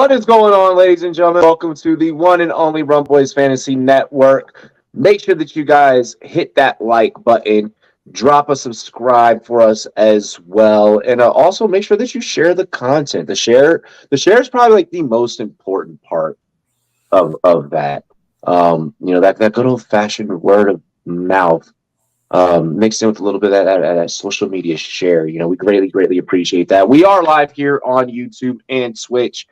What is going on, ladies and gentlemen? Welcome to the one and only Rum Boys Fantasy Network. Make sure that you guys hit that like button, drop a subscribe for us as well, and also make sure that you share the content. The share is probably like the most important part of that. That good old fashioned word of mouth mixed in with a little bit of that social media share. We greatly appreciate that. We are live here on YouTube and Twitch.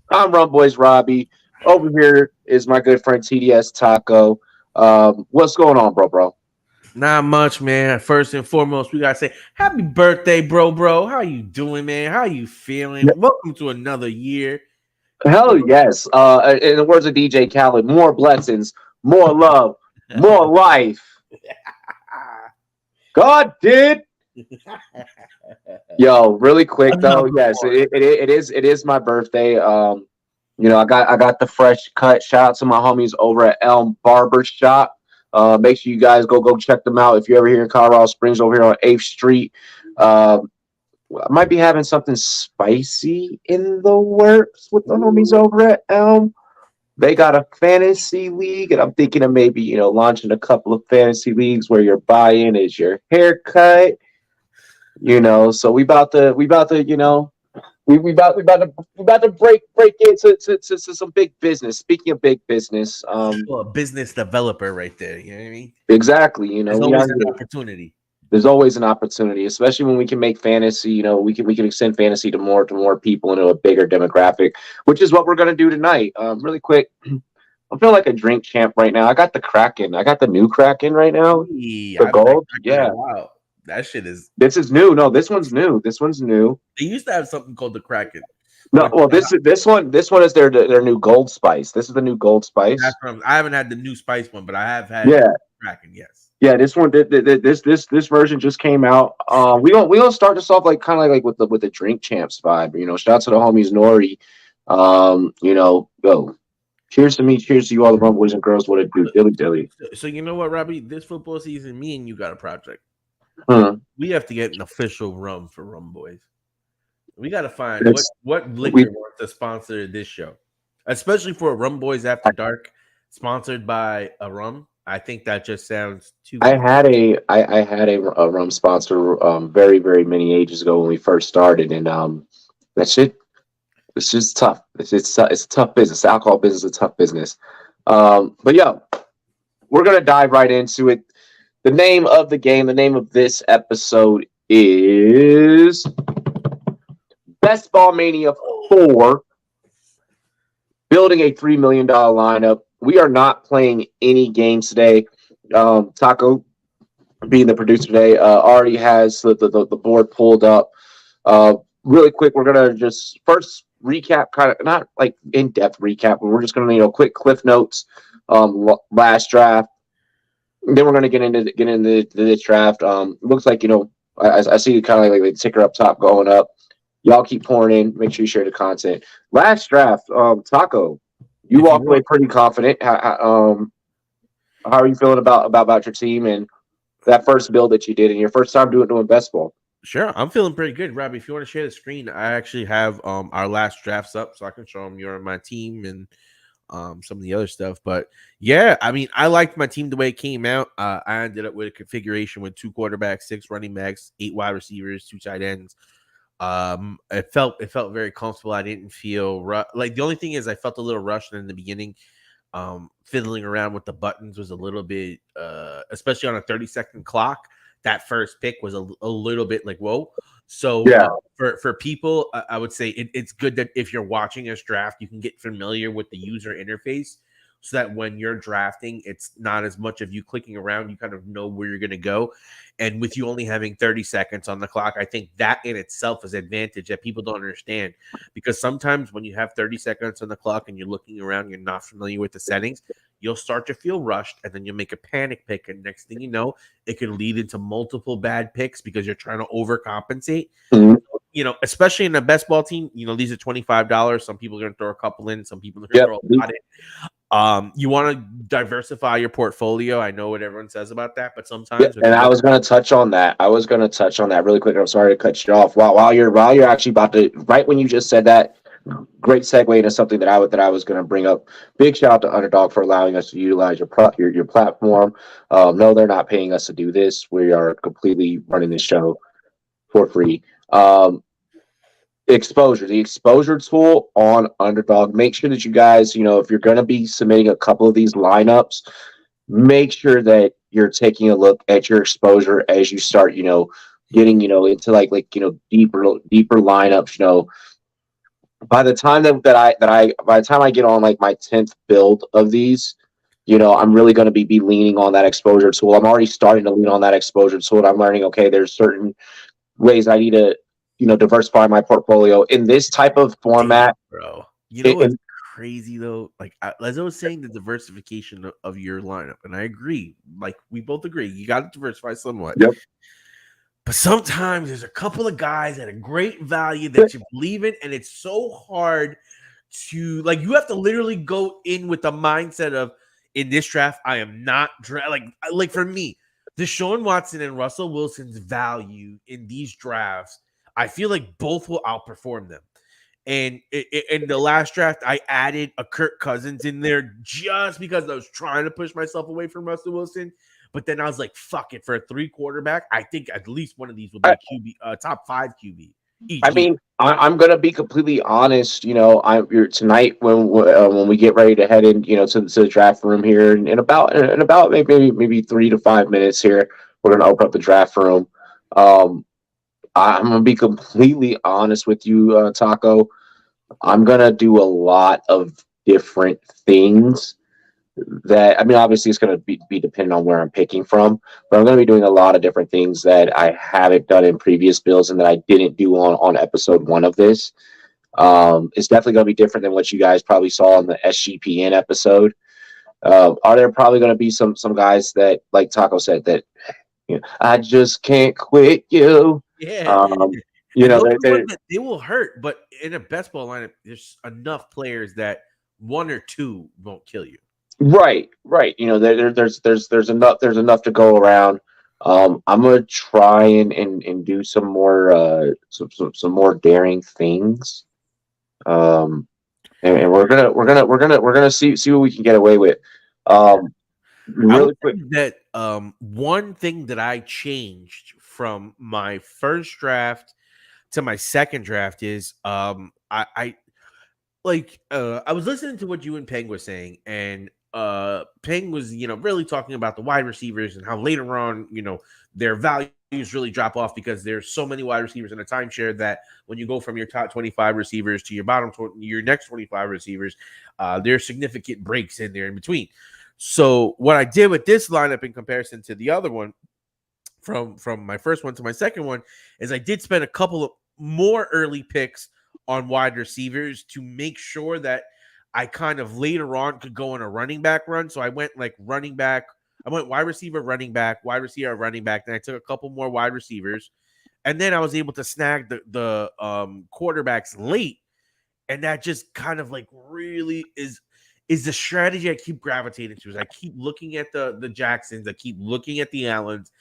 I'm Rum Boys Robbie. Over here is my good friend TDS Taco. What's going on, bro? Not much, man. First and foremost, we gotta say happy birthday, bro. How you doing, man? How you feeling? Welcome to another year. Hell yes. In the words of DJ Khaled, more blessings, more love, more life. God did. Yo, really quick though, yes, it is my birthday. I got the fresh cut. Shout out to my homies over at Elm Barber Shop. Make sure you guys go check them out if you're ever here in Colorado Springs, over here on 8th Street. I might be having something spicy in the works with the homies over at Elm. They got a fantasy league, and I'm thinking of maybe launching a couple of fantasy leagues where your buy-in is your haircut. So we about to break into some big business. Speaking of big business, a business developer right there. You know what I mean? Exactly. There's always an opportunity. There's always an opportunity, especially when we can make fantasy. We can extend fantasy to more people into a bigger demographic, which is what we're gonna do tonight. Really quick. I feel like a drink champ right now. I got the Kraken. I got the new Kraken right now. The gold. Yeah. Wow. That shit is. This is new. No, this one's new. This one's new. They used to have something called the Kraken. No, well, this one is their new Gold Spice. This is the new Gold Spice. I haven't had the new Spice one, but I have had Kraken. Yes. Yeah, this one. This version just came out. We gonna start this off kind of like with the drink champs vibe. Shout out to the homies Nori. Go. Cheers to me. Cheers to you all, the Rum Boys and girls. What it do, dilly. So you know what, Robbie? This football season, me and you got a project. We have to get an official rum for Rum Boys. We got to find what liquor wants to sponsor this show, especially for Rum Boys After Dark, sponsored by a rum. I think that just sounds too. I had a rum sponsor very many ages ago when we first started, and that shit. It's just tough. It's a tough business. The alcohol business is a tough business. But yeah, we're gonna dive right into it. The name of the game, the name of this episode is Best Ball Mania 4, building a $3 million lineup. We are not playing any games today. Taco, being the producer today, already has the board pulled up. Really quick, we're going to just first recap, kind of not like in-depth recap, but we're just going to, quick cliff notes, last draft. Then we're going to get into this draft. Looks like, I see kind of like the ticker up top going up. Y'all keep pouring in. Make sure you share the content. Last draft, Taco, you walked away pretty confident. How are you feeling about your team and that first build that you did and your first time doing best ball? Sure, I'm feeling pretty good, Robbie. If you want to share the screen, I actually have our last drafts up, so I can show them you're on my team and some of the other stuff. But yeah, I mean, I liked my team the way it came out. I ended up with a configuration with 2 quarterbacks, 6 running backs, 8 wide receivers, 2 tight ends. It felt very comfortable. I didn't feel like the only thing is I felt a little rushed in the beginning. Fiddling around with the buttons was a little bit, especially on a 30-second clock. That first pick was a little bit like whoa. So yeah, for people, I would say it's good that if you're watching this draft, you can get familiar with the user interface, so that when you're drafting, it's not as much of you clicking around. You kind of know where you're going to go. And with you only having 30 seconds on the clock, I think that in itself is an advantage that people don't understand. Because sometimes when you have 30 seconds on the clock and you're looking around, you're not familiar with the settings, you'll start to feel rushed, and then you'll make a panic pick. And next thing you know, it can lead into multiple bad picks because you're trying to overcompensate. Especially in a best ball team, these are $25. Some people are going to throw a couple in. Some people are going to throw a lot in. You want to diversify your portfolio. I know what everyone says about that, but sometimes. And I was going to touch on that. really quick. I'm sorry to cut you off. While you're actually about to, right when you just said that, great segue into something that I was going to bring up. Big shout out to Underdog for allowing us to utilize your platform. No, they're not paying us to do this. We are completely running this show for free. Um, the exposure tool on Underdog. Make sure that you guys, if you're going to be submitting a couple of these lineups, make sure that you're taking a look at your exposure as you start, getting, into deeper lineups. By the time by the time I get on like my 10th build of these, I'm really going to be leaning on that exposure tool. I'm already starting to lean on that exposure tool. And I'm learning, okay, there's certain ways I need to, diversify my portfolio in this type of Damn, format. bro. You know It, what's crazy though? Like as I was saying, the diversification of your lineup, and I agree. Like we both agree, you got to diversify somewhat. yep. But sometimes there's a couple of guys at a great value that you believe in, and it's so hard to like. You have to literally go in with the mindset of, in this draft, I am not like for me, Deshaun Watson and Russell Wilson's value in these drafts, I feel like both will outperform them. And in the last draft, I added a Kirk Cousins in there just because I was trying to push myself away from Russell Wilson. But then I was like, fuck it. For a 3 quarterback, I think at least one of these will be a QB, top 5 QB each I year. mean, I'm gonna be completely honest. Tonight when we get ready to head in, to the draft room here in about maybe 3 to 5 minutes here, we're gonna open up the draft room. Um, I'm gonna be completely honest with you, Taco. I'm gonna do a lot of different things that, I mean, obviously it's going to be dependent on where I'm picking from, but I'm going to be doing a lot of different things that I haven't done in previous builds and that I didn't do on episode 1 of this. It's definitely going to be different than what you guys probably saw in the SGPN episode. Are there probably going to be some guys that, like Taco said, that I just can't quit you. Yeah. Um, And those are the they're ones that they will hurt. But in a best ball lineup, there's enough players that 1 or 2 won't kill you. right. There's enough to go around. I'm gonna try and do some more some more daring things. And we're gonna see what we can get away with. I would Really quick. say that one thing that I changed from my first draft to my second draft is I was listening to what you and Peng was saying, and Peng was really talking about the wide receivers and how later on their values really drop off because there's so many wide receivers in a timeshare that when you go from your top 25 receivers to your next 25 receivers, there's significant breaks in there in between. So what I did with this lineup in comparison to the other one, from my first one to my second one, is I did spend a couple of more early picks on wide receivers to make sure that I kind of later on could go on a running back run. So I went like running back, I went wide receiver, running back, wide receiver, running back. Then I took a couple more wide receivers, and then I was able to snag the quarterbacks late, and that just kind of like really is the strategy I keep gravitating to. Is I keep looking at the Jacksons, I keep looking at the Allens,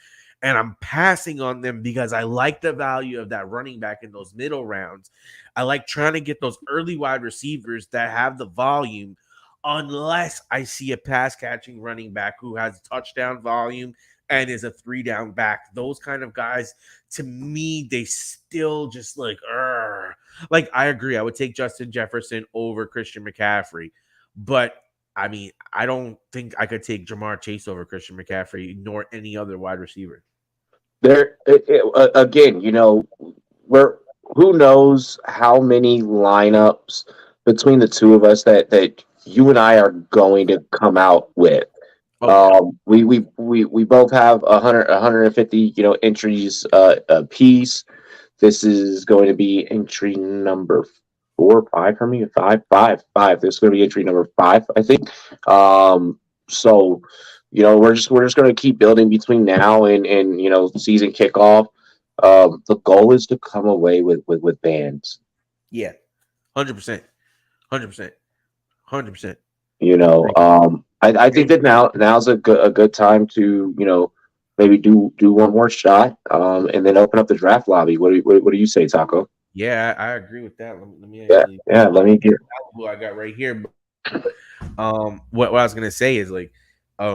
and I'm passing on them because I like the value of that running back in those middle rounds. I like trying to get those early wide receivers that have the volume, unless I see a pass catching running back who has touchdown volume and is a 3-down back. Those kind of guys, to me, they still just like, like I agree. I would take Justin Jefferson over Christian McCaffrey, but I mean, I don't think I could take Jamar Chase over Christian McCaffrey nor any other wide receiver. Again, we're who knows how many lineups between the two of us that you and I are going to come out with. Oh yeah, We both have 150 entries a piece. This is going to be entry number 4 or 5 for me. Five. This is going to be entry number 5, I think. So we're just going to keep building between now and season kickoff. The goal is to come away with bands. yeah, 100%, 100%, 100%. I think that now's a good time to maybe do one more shot, and then open up the draft lobby. What do you say, Taco? Yeah, I agree with that. Let me Yeah, actually yeah. Let me get. who I got right here. But what I was gonna say is like,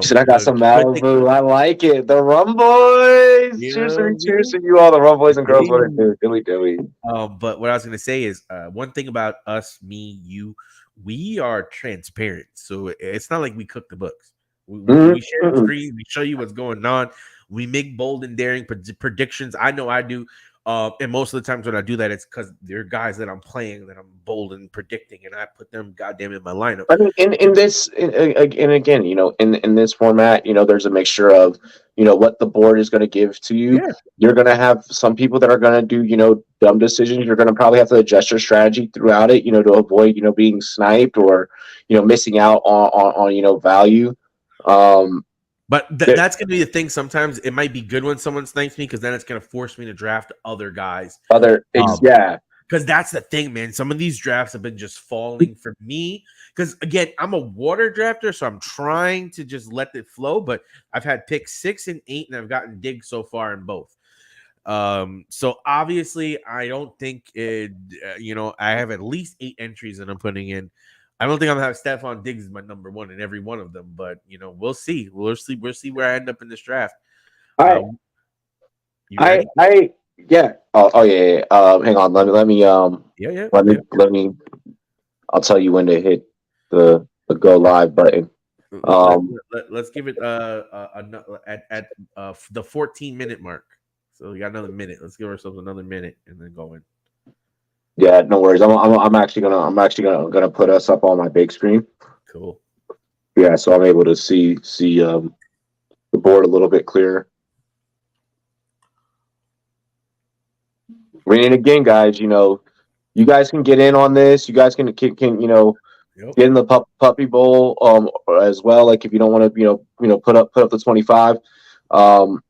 Shit, I got the some good thing. Malibu. I like it. The Rum Boys. You Cheers know to what me. I Cheers mean? to you all. The Rum Boys and girls. What it Hey. do? Dilly dilly. But what I was gonna say is, one thing about us, me, you, we are transparent. So it's not like we cook the books. We share the Mm-hmm. screen. We show you what's going on. We make bold and daring predictions. I know I do. And most of the times when I do that, it's because they're guys that I'm playing that I'm bold and predicting, and I put them goddamn in my lineup. I mean, in this, and again, in this format, there's a mixture of, what the board is going to give to you. Yeah, You're going to have some people that are going to do, dumb decisions. You're going to probably have to adjust your strategy throughout it, to avoid, being sniped or, missing out on value. Um, but there, that's gonna be the thing. Sometimes it might be good when someone snipes me because then it's gonna force me to draft other guys. Um, yeah, Because that's the thing, man. Some of these drafts have been just falling for me. Because again, I'm a water drafter, so I'm trying to just let it flow. But I've had picks 6 and 8, and I've gotten digs so far in both. So obviously, I don't think it. I have at least 8 entries that I'm putting in. I don't think I'm gonna have Stephon Diggs as my number one in every one of them, but we'll see. We'll see. We'll see where I end up in this draft. I, Um, you ready? yeah. Oh yeah, yeah. Hang on. Yeah, yeah, let me, yeah. let me. I'll tell you when to hit the go live button. Um, Let's give it at the 14-minute mark. So we got another minute. Let's give ourselves another minute and then go in. Yeah, no worries. I'm actually gonna put us up on my big screen. Cool. Yeah, so I'm able to see the board a little bit clearer. And again, guys, you guys can get in on this. You guys can Yep. get in the puppy bowl as well. Like if you don't want to put up the 25. Um,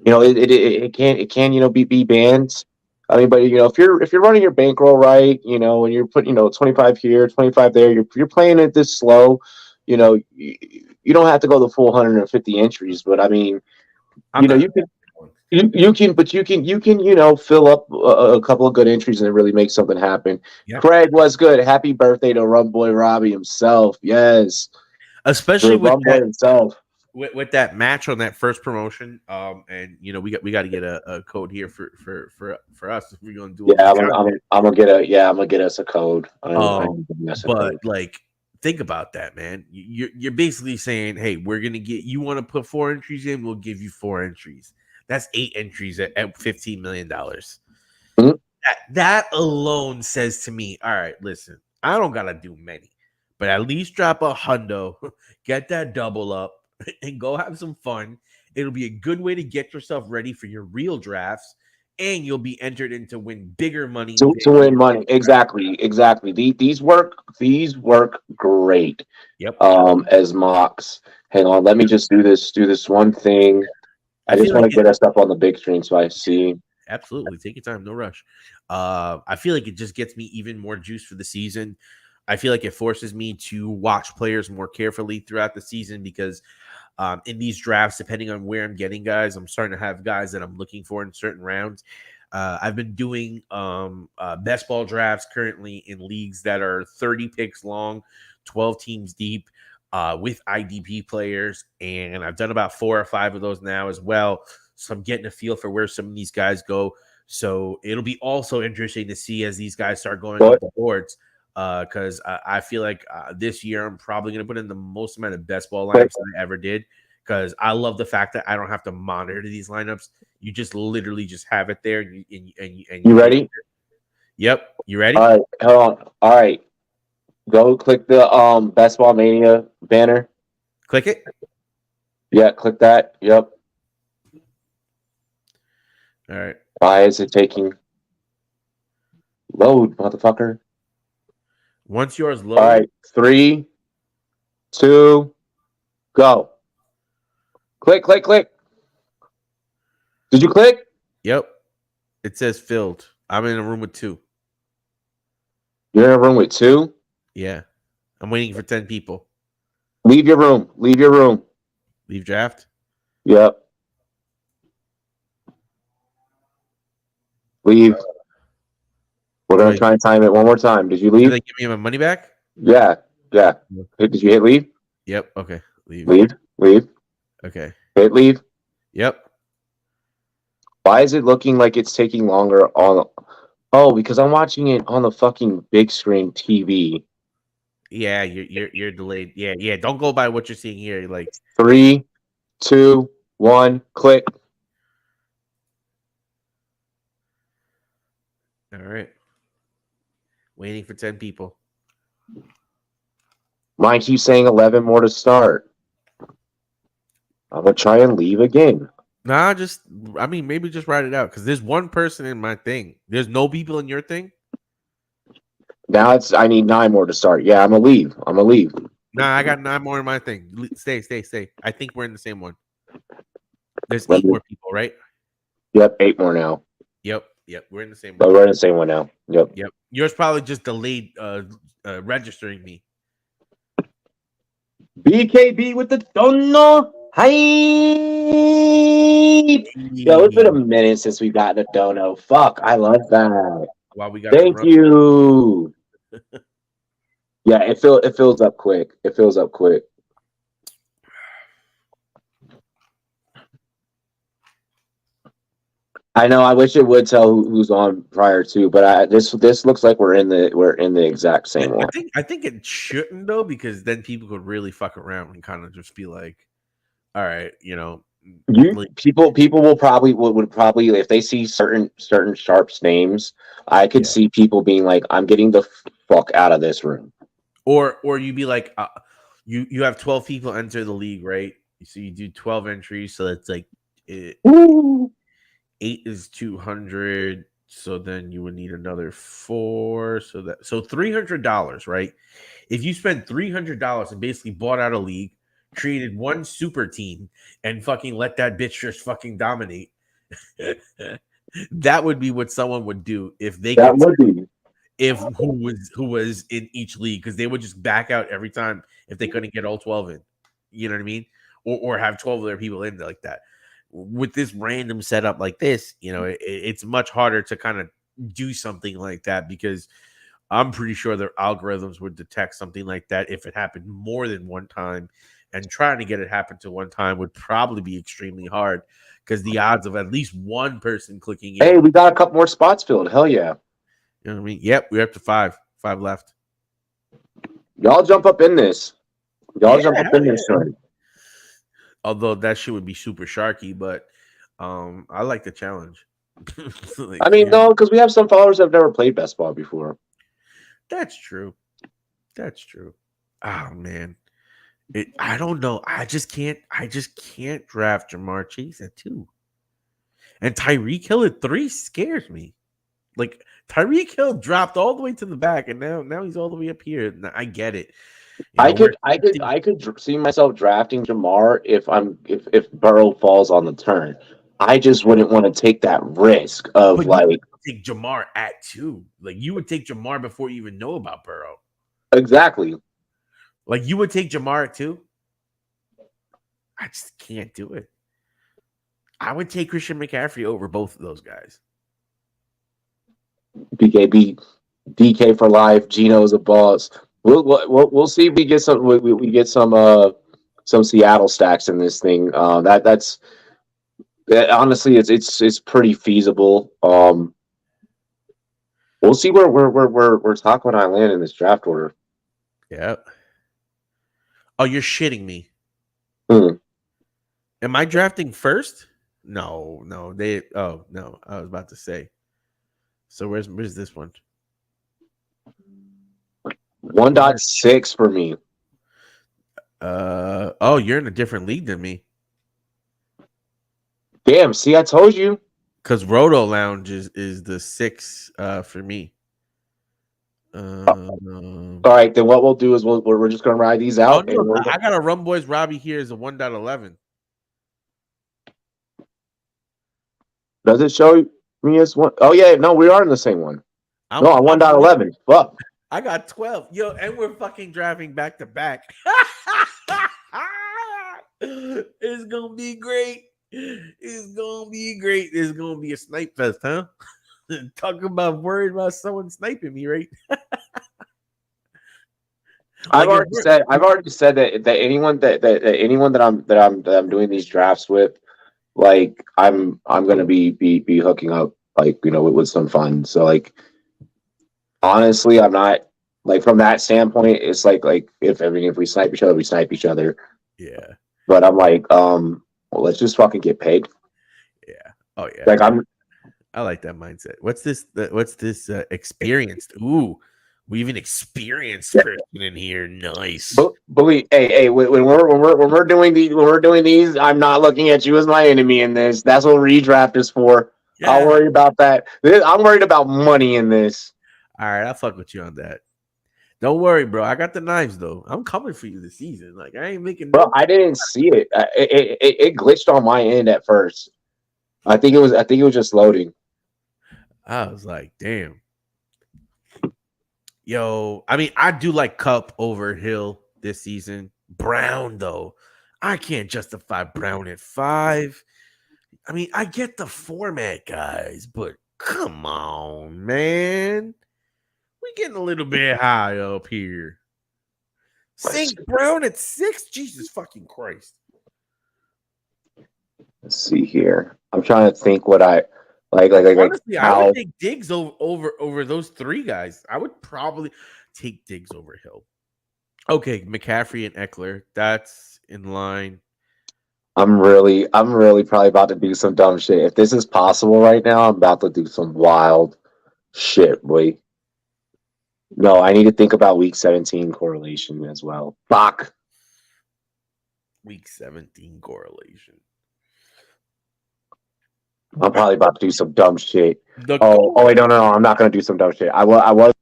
it can be banned. I mean, but if you're running your bankroll right, and you're putting 25 here, 25 there, you're playing it this slow. You don't have to go the full 150 entries, but I mean, I'm not. you can but you can fill up a couple of good entries and really make something happen. Yep. Craig, what's good? Happy birthday to Rum Boy Robbie himself. Yes, Especially the Rum Boy himself. with that match on that first promotion. And we got to get a code here for us if we're gonna do all Yeah, this I'm content. gonna, I'm gonna get a yeah, I'm gonna get us a code. I Um, need to get us a but code. like, think about that, man. You're basically saying, hey, we're gonna get you want to put 4 entries in, we'll give you 4 entries. That's 8 entries at $15 million. Mhm. That alone says to me, all right, listen, I don't gotta do many, but at least drop a hundo, get that double up, and go have some fun. It'll be a good way to get yourself ready for your real drafts, and you'll be entered in to win bigger money To than win you money, exactly. These work great. Yep. As mocks. Hang on, let me just do this one thing. I I just feel want like to get us up on the big screen so I see. absolutely. Take your time, no rush. I feel like it just gets me even more juice for the season. I feel like it forces me to watch players more carefully throughout the season because in these drafts, depending on where I'm getting guys, I'm starting to have guys that I'm looking for in certain rounds. I've been doing best ball drafts currently in leagues that are 30 picks long, 12 teams deep, with IDP players, and I've done about 4 or 5 of those now as well. So I'm getting a feel for where some of these guys go. So it'll be also interesting to see as these guys start going up But the boards. Because I feel like this year I'm probably going to put in the most amount of best ball but lineups that I ever did. Because I love the fact that I don't have to monitor these lineups. You just literally just have it there, and you you use ready? it. Yep, you All ready? right, hold on. All right, go click the Best Ball Mania banner. Click it. Yeah, click that. Yep. All right. Why is it taking load, motherfucker? Once yours All load, right, 3, 2, go. Click, click, click. Did you click? yep, it says filled. I'm in a room with 2. You're in a room with 2. Yeah, I'm waiting for 10 people. Leave your room. Leave your room. Leave draft. Yep. Leave. We're gonna try and time it one more time. Did you Did leave? they give me my money back? Yeah. Did you hit leave? Yep. Okay. Leave. Leave. Okay. Hit leave. Yep. Why is it looking like it's taking longer on? Oh, because I'm watching it on the fucking big screen TV. Yeah, you're delayed. Yeah. Don't go by what you're seeing here. Like 3, 2, 1, click. all right. Waiting for 10 people. Mine keeps saying 11 more to start. I'm gonna try and leave again. Nah, maybe just write it out because there's one person in my thing. There's no people in your thing. Now I need 9 more to start. Yeah, I'm gonna leave. Nah, I got 9 more in my thing. Stay. I think we're in the same one. There's Let 8 me- more people, right? Yep, 8 more now. Yep. We're in the same But one. we're in the same one now. Yep. Yours probably just delayed registering me. BKB with the dono. Hi. Yo, it's been a minute since we got the dono. Fuck, I love that. While we got Thank you. Yeah, it fills up quick. I know. I wish it would tell who's on prior to, but this looks like we're in the exact same one. I think it shouldn't though, because then people could really fuck around and kind of just be like, all right, People will probably would probably, if they see certain sharps names, I could see people being like, I'm getting the fuck out of this room. Or you'd be like, you have 12 people enter the league, right? So you do 12 entries, so that's like 8 is 200. So then you would need another 4. So $300, right? If you spend $300 and basically bought out a league, created one super team, and fucking let that bitch just fucking dominate, that would be what someone would do if they That could. would be. If who was in each league, because they would just back out every time if they couldn't get all 12 in. You know what I mean? Or have 12 of their people in like that. With this random setup like this, it's much harder to kind of do something like that, because I'm pretty sure their algorithms would detect something like that if it happened more than one time, and trying to get it happen to one time would probably be extremely hard, because the odds of at least one person clicking in. Hey, we got a couple more spots filled. Hell yeah. You know what I mean? Yep, we're up to 5 left. Y'all jump up in this. One. Although that shit would be super sharky, but I like the challenge. I mean, no, because we have some followers that have never played best ball before. That's true. Oh man, I don't know. I just can't draft Jamar Chase at 2, and Tyreek Hill at 3 scares me. Like, Tyreek Hill dropped all the way to the back, and now he's all the way up here. I get it. I could see myself drafting Jamar if Burrow falls on the turn. I just wouldn't want to take that risk of take Jamar at 2. Like, you would take Jamar before you even know about Burrow. Exactly. Like, you would take Jamar at 2. I just can't do it. I would take Christian McCaffrey over both of those guys. BKB, DK for life. Gino's a boss. We'll see if we get some. We get some Seattle stacks in this thing. That's honestly, it's pretty feasible. We'll see where Taco and I land in this draft order. Yep. Oh, you're shitting me. Hmm. Am I drafting first? No. Oh no, I was about to say. So where's this one? 1.6 for me. Oh, you're in a different league than me. Damn, see, I told you. Because Roto Lounge is the 6 for me. All right, then what we'll do is we're just gonna ride these out. Oh, no, I got a Rum Boys Robbie here as a 1.11. Does it show me as one? Oh yeah, no, we are in the same one. I'm 1.11. Fuck. I got 12. Yo, and we're fucking driving back to back. It's gonna be great. It's gonna be a snipe fest, huh? Talk about worried about someone sniping me, right? I've Like if already we're said that anyone that anyone that I'm doing these drafts with, like I'm gonna be hooking up like with some fun. So like honestly, I'm not like from that standpoint. It's like if I mean if we snipe each other, we snipe each other. yeah, But I'm like well, let's just fucking get paid. yeah. Oh yeah. Like I'm I like that mindset. What's this? What's this? Experienced? Ooh, we even experienced person in here. Nice. believe hey when we're doing these, I'm not looking at you as my enemy in this. That's what redraft is for. I'll Yeah. worry about that. I'm worried about money in this. All right, I'll fuck with you on that. Don't worry, bro. I got the knives though. I'm coming for you this season. Like I ain't making Bro, no. I didn't see it. It glitched on my end at first. I think it was just loading. I was like, damn. Yo, I mean, I do like Cup over Hill this season. Brown though, I can't justify Brown at 5. I mean, I get the format, guys, but come on, man. We getting a little bit high up here. Let's, St. Brown at 6? Jesus fucking Christ. let's see here. I'm trying to think what I like Honestly, I would how take Diggs over those 3 guys. I would probably take Diggs over Hill. Okay, McCaffrey and Eckler. That's in line. I'm really probably about to do some dumb shit. If this is possible right now, I'm about to do some wild shit, boy. No, I need to think about week 17 correlation as well. Fuck. Week 17 correlation. I'm probably about to do some dumb shit. The Oh wait, no, I'm not gonna do some dumb shit. I was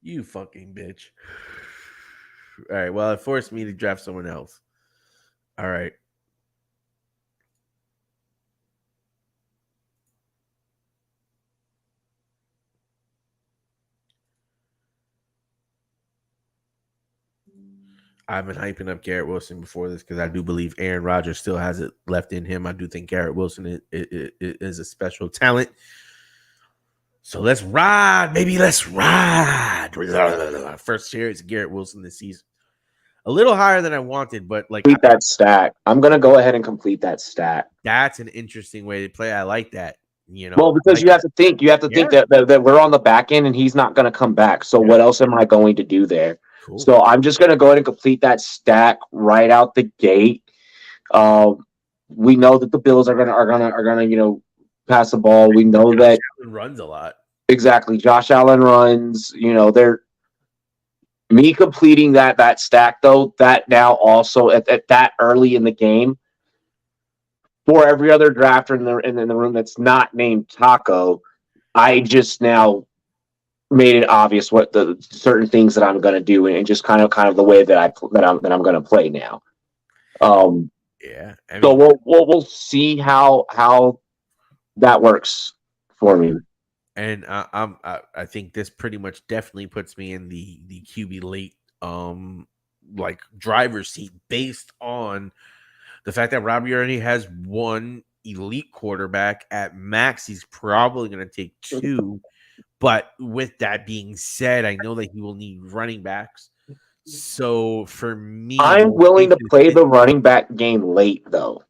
You fucking bitch. All right. Well, it forced me to draft someone else. All right. I've been hyping up Garrett Wilson before this because I do believe Aaron Rodgers still has it left in him. I do think Garrett Wilson is a special talent. So let's ride, baby. Let's ride. First year is Garrett Wilson this season. A little higher than I wanted, but like complete that stack. I'm gonna go ahead and complete that stack. that's an interesting way to play. I like that. You know, Well, I because like that. you have to Yeah, think that we're on the back end and he's not gonna come back. So yeah, what else am I going to do there? cool. So I'm just gonna go ahead and complete that stack right out the gate. We know that the Bills are gonna pass the ball. We know Josh that Allen runs a lot. exactly. Josh Allen runs. They're me completing that stack though. That now also at that early in the game for every other drafter in the room that's not named Taco. I just now made it obvious what the certain things that I'm going to do and just kind of the way that I'm going to play now. Yeah, I So mean, we'll see how that works for me. and I think this pretty much definitely puts me in the QB late like driver's seat based on the fact that Robbie already has one elite quarterback at max. He's probably going to take 2. But with that being said, I know that he will need running backs. So for me, I'm the willing to safest play fit. the running back game late though.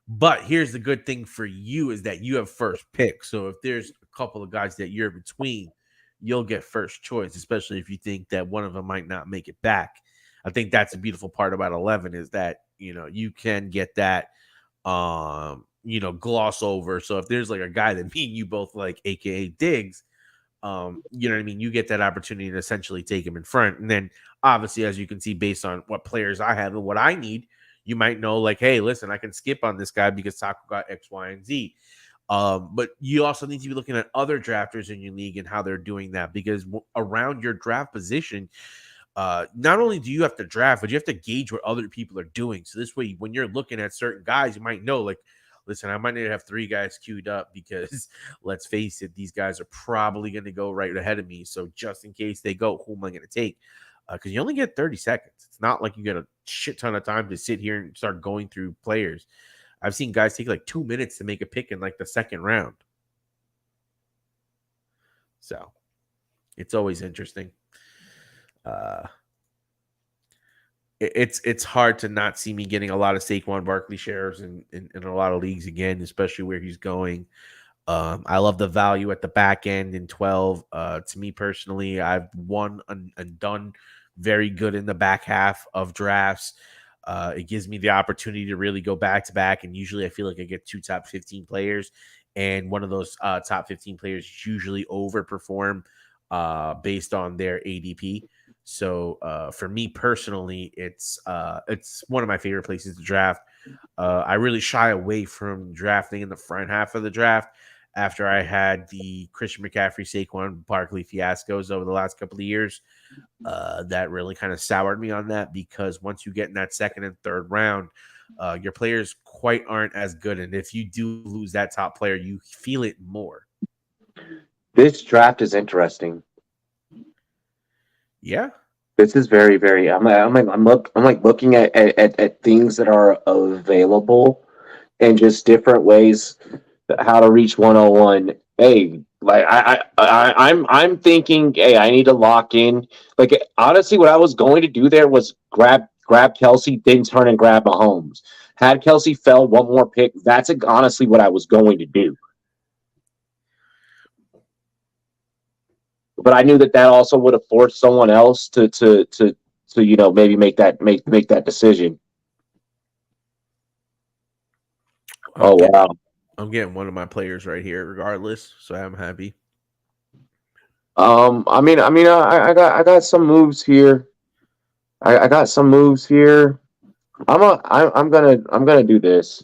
But here's the good thing for you is that you have first pick. So if there's a couple of guys that you're between, you'll get first choice, especially if you think that one of them might not make it back. I think that's the beautiful part about 11 is that, you can get that gloss over. So if there's like a guy that me and you both like, aka Diggs, you know what I mean? You get that opportunity to essentially take him in front. And then obviously, as you can see, based on what players I have and what I need, you might know, like, hey, listen, I can skip on this guy because Taco got X, Y, and Z. But you also need to be looking at other drafters in your league and how they're doing that because around your draft position, not only do you have to draft, but you have to gauge what other people are doing. So this way, when you're looking at certain guys, you might know, like, listen, I might need to have 3 guys queued up because let's face it, these guys are probably going to go right ahead of me. So just in case they go, who am I going to take? because you only get 30 seconds. It's not like you get a shit ton of time to sit here and start going through players. I've seen guys take like 2 minutes to make a pick in like the second round. So it's always interesting. It's hard to not see me getting a lot of Saquon Barkley shares in a lot of leagues again, especially where he's going. I love the value at the back end in 12. To me personally, I've won and done very good in the back half of drafts. It gives me the opportunity to really go back to back, and usually I feel like I get 2 top 15 players, and one of those top 15 players usually overperform based on their ADP. So for me personally, it's one of my favorite places to draft. I really shy away from drafting in the front half of the draft after I had the Christian McCaffrey, Saquon Barkley fiascos over the last couple of years. That really kind of soured me on that, because once you get in that second and third round, your players quite aren't as good. And if you do lose that top player, you feel it more. This draft is interesting. Yeah. This is very, very. I'm like looking at things that are available and just different ways how to reach 101. Hey, like I'm thinking, hey, I need to lock in. Like honestly, what I was going to do there was grab Kelsey, then turn and grab Mahomes. Had Kelsey fell one more pick, that's honestly what I was going to do. But I knew that also would have forced someone else to maybe make that decision. Wow! I'm getting one of my players right here, regardless. So I'm happy. I got some moves here. I got some moves here. I'm gonna do this.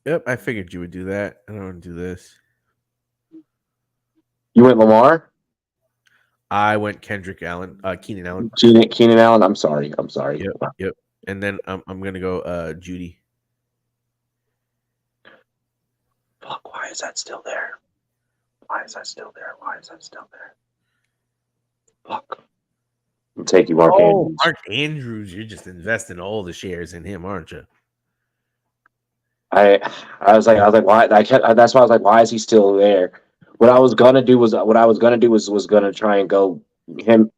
Yep, I figured you would do that. I don't want to do this. You went Lamar? I went Keenan Allen. Keenan Allen. I'm sorry. Yep. And then I'm gonna go Judy. Fuck! Why is that still there? Fuck! I'm taking Mark Andrews. Mark Andrews, you're just investing all the shares in him, aren't you? I was like, why? That's why I was like, why is he still there? What I was gonna do was gonna try and go him.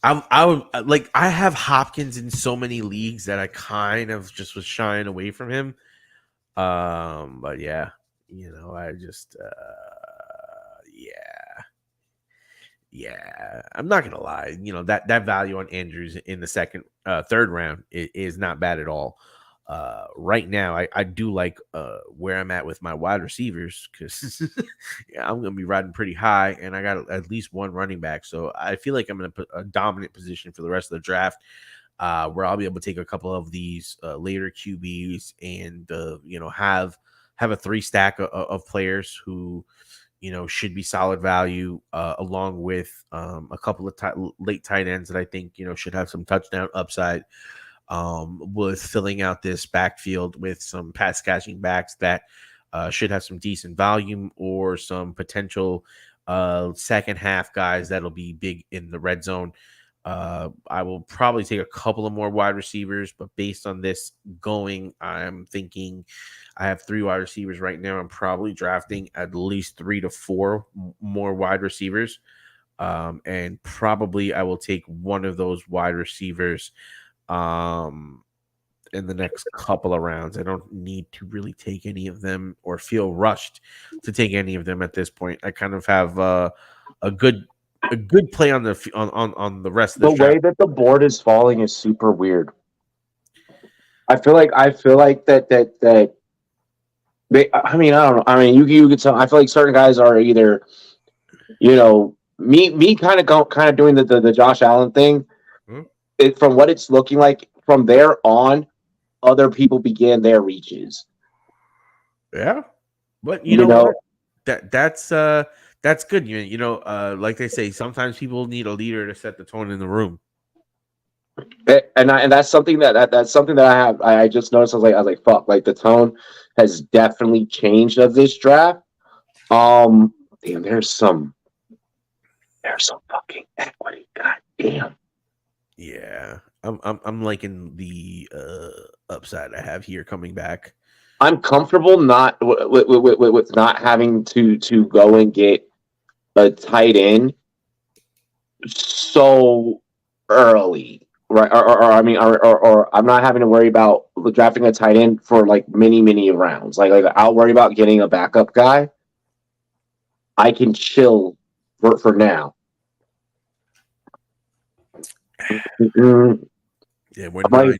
I would like. I have Hopkins in so many leagues that I kind of just was shying away from him. But yeah, I just yeah. I'm not gonna lie. That value on Andrews in the third round is not bad at all. Right now, I do like where I'm at with my wide receivers, because I'm going to be riding pretty high, and I got at least one running back. So I feel like I'm in a dominant position for the rest of the draft, where I'll be able to take a couple of these later QBs and have a 3 stack of players who should be solid value, along with a couple of late tight ends that I think should have some touchdown upside. With filling out this backfield with some pass catching backs that should have some decent volume, or some potential second half guys that'll be big in the red zone. I will probably take a couple of more wide receivers, but based on this going, I'm thinking I have 3 wide receivers right now. I'm probably drafting at least 3 to 4 more wide receivers. And probably I will take one of those wide receivers in the next couple of rounds. I don't need to really take any of them or feel rushed to take any of them at this point. I kind of have a good play on the rest of the way that the board is falling is super weird. I feel like that they, I mean, I don't know. I mean, you could tell. I feel like certain guys are either, me kind of doing the Josh Allen thing. From what it's looking like from there on, other people began their reaches. Yeah, but you know what? That's good. Like they say, sometimes people need a leader to set the tone in the room. And that's something that's something that I have. I just noticed. I was like, fuck. Like the tone has definitely changed of this draft. Damn, there's some. There's some fucking equity. God damn. Yeah, I'm liking the upside I have here coming back. I'm comfortable not with not having to go and get a tight end so early, right? Or I mean, or I'm not having to worry about drafting a tight end for like many rounds. Like I'll worry about getting a backup guy. I can chill for now. Mm, Yeah, we're I might,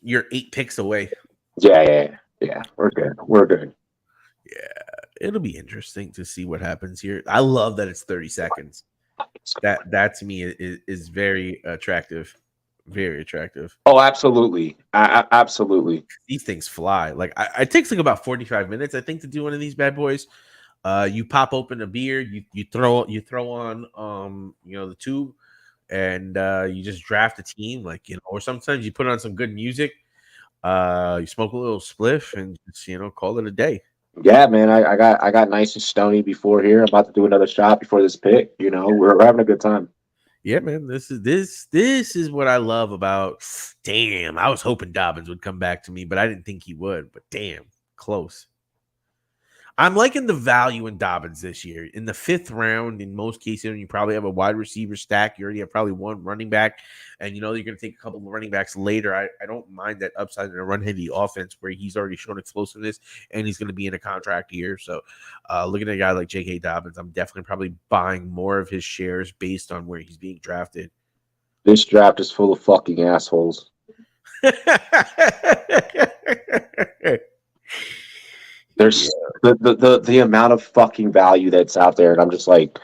you're 8 picks away. yeah. We're good. We're good. Yeah, it'll be interesting to see what happens here. I love that it's 30 seconds. That to me is very attractive. Very attractive. Oh, absolutely, absolutely. These things fly. Like it takes like about 45 minutes, I think, to do one of these bad boys. You pop open a beer, you throw on the tube, and you just draft a team, like, or sometimes you put on some good music, you smoke a little spliff, and just, call it a day. Yeah, man. I got nice and stony before here. I'm about to do another shot before this pick. We're having a good time. Yeah, man. This is what I love about. Damn, I was hoping Dobbins would come back to me, but I didn't think he would. But damn, close. I'm liking the value in Dobbins this year. In the 5th round, in most cases, you probably have a wide receiver stack. You already have probably one running back, and you're going to take a couple of running backs later. I don't mind that upside in a run heavy offense where he's already shown explosiveness and he's going to be in a contract year. So, looking at a guy like J.K. Dobbins, I'm definitely probably buying more of his shares based on where he's being drafted. This draft is full of fucking assholes. There's the amount of fucking value that's out there, and I'm just like,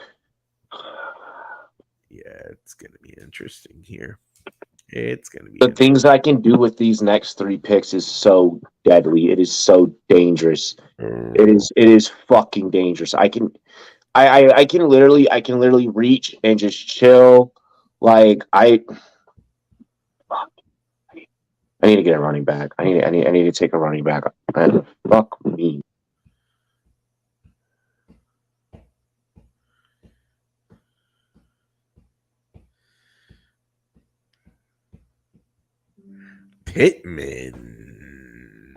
yeah, it's gonna be interesting here. It's gonna be the things I can do with these next 3 picks is so deadly. It is so dangerous. It is fucking dangerous. I can literally reach and just chill. Like I need to get a running back. I need to take a running back. Fuck me. Pittman.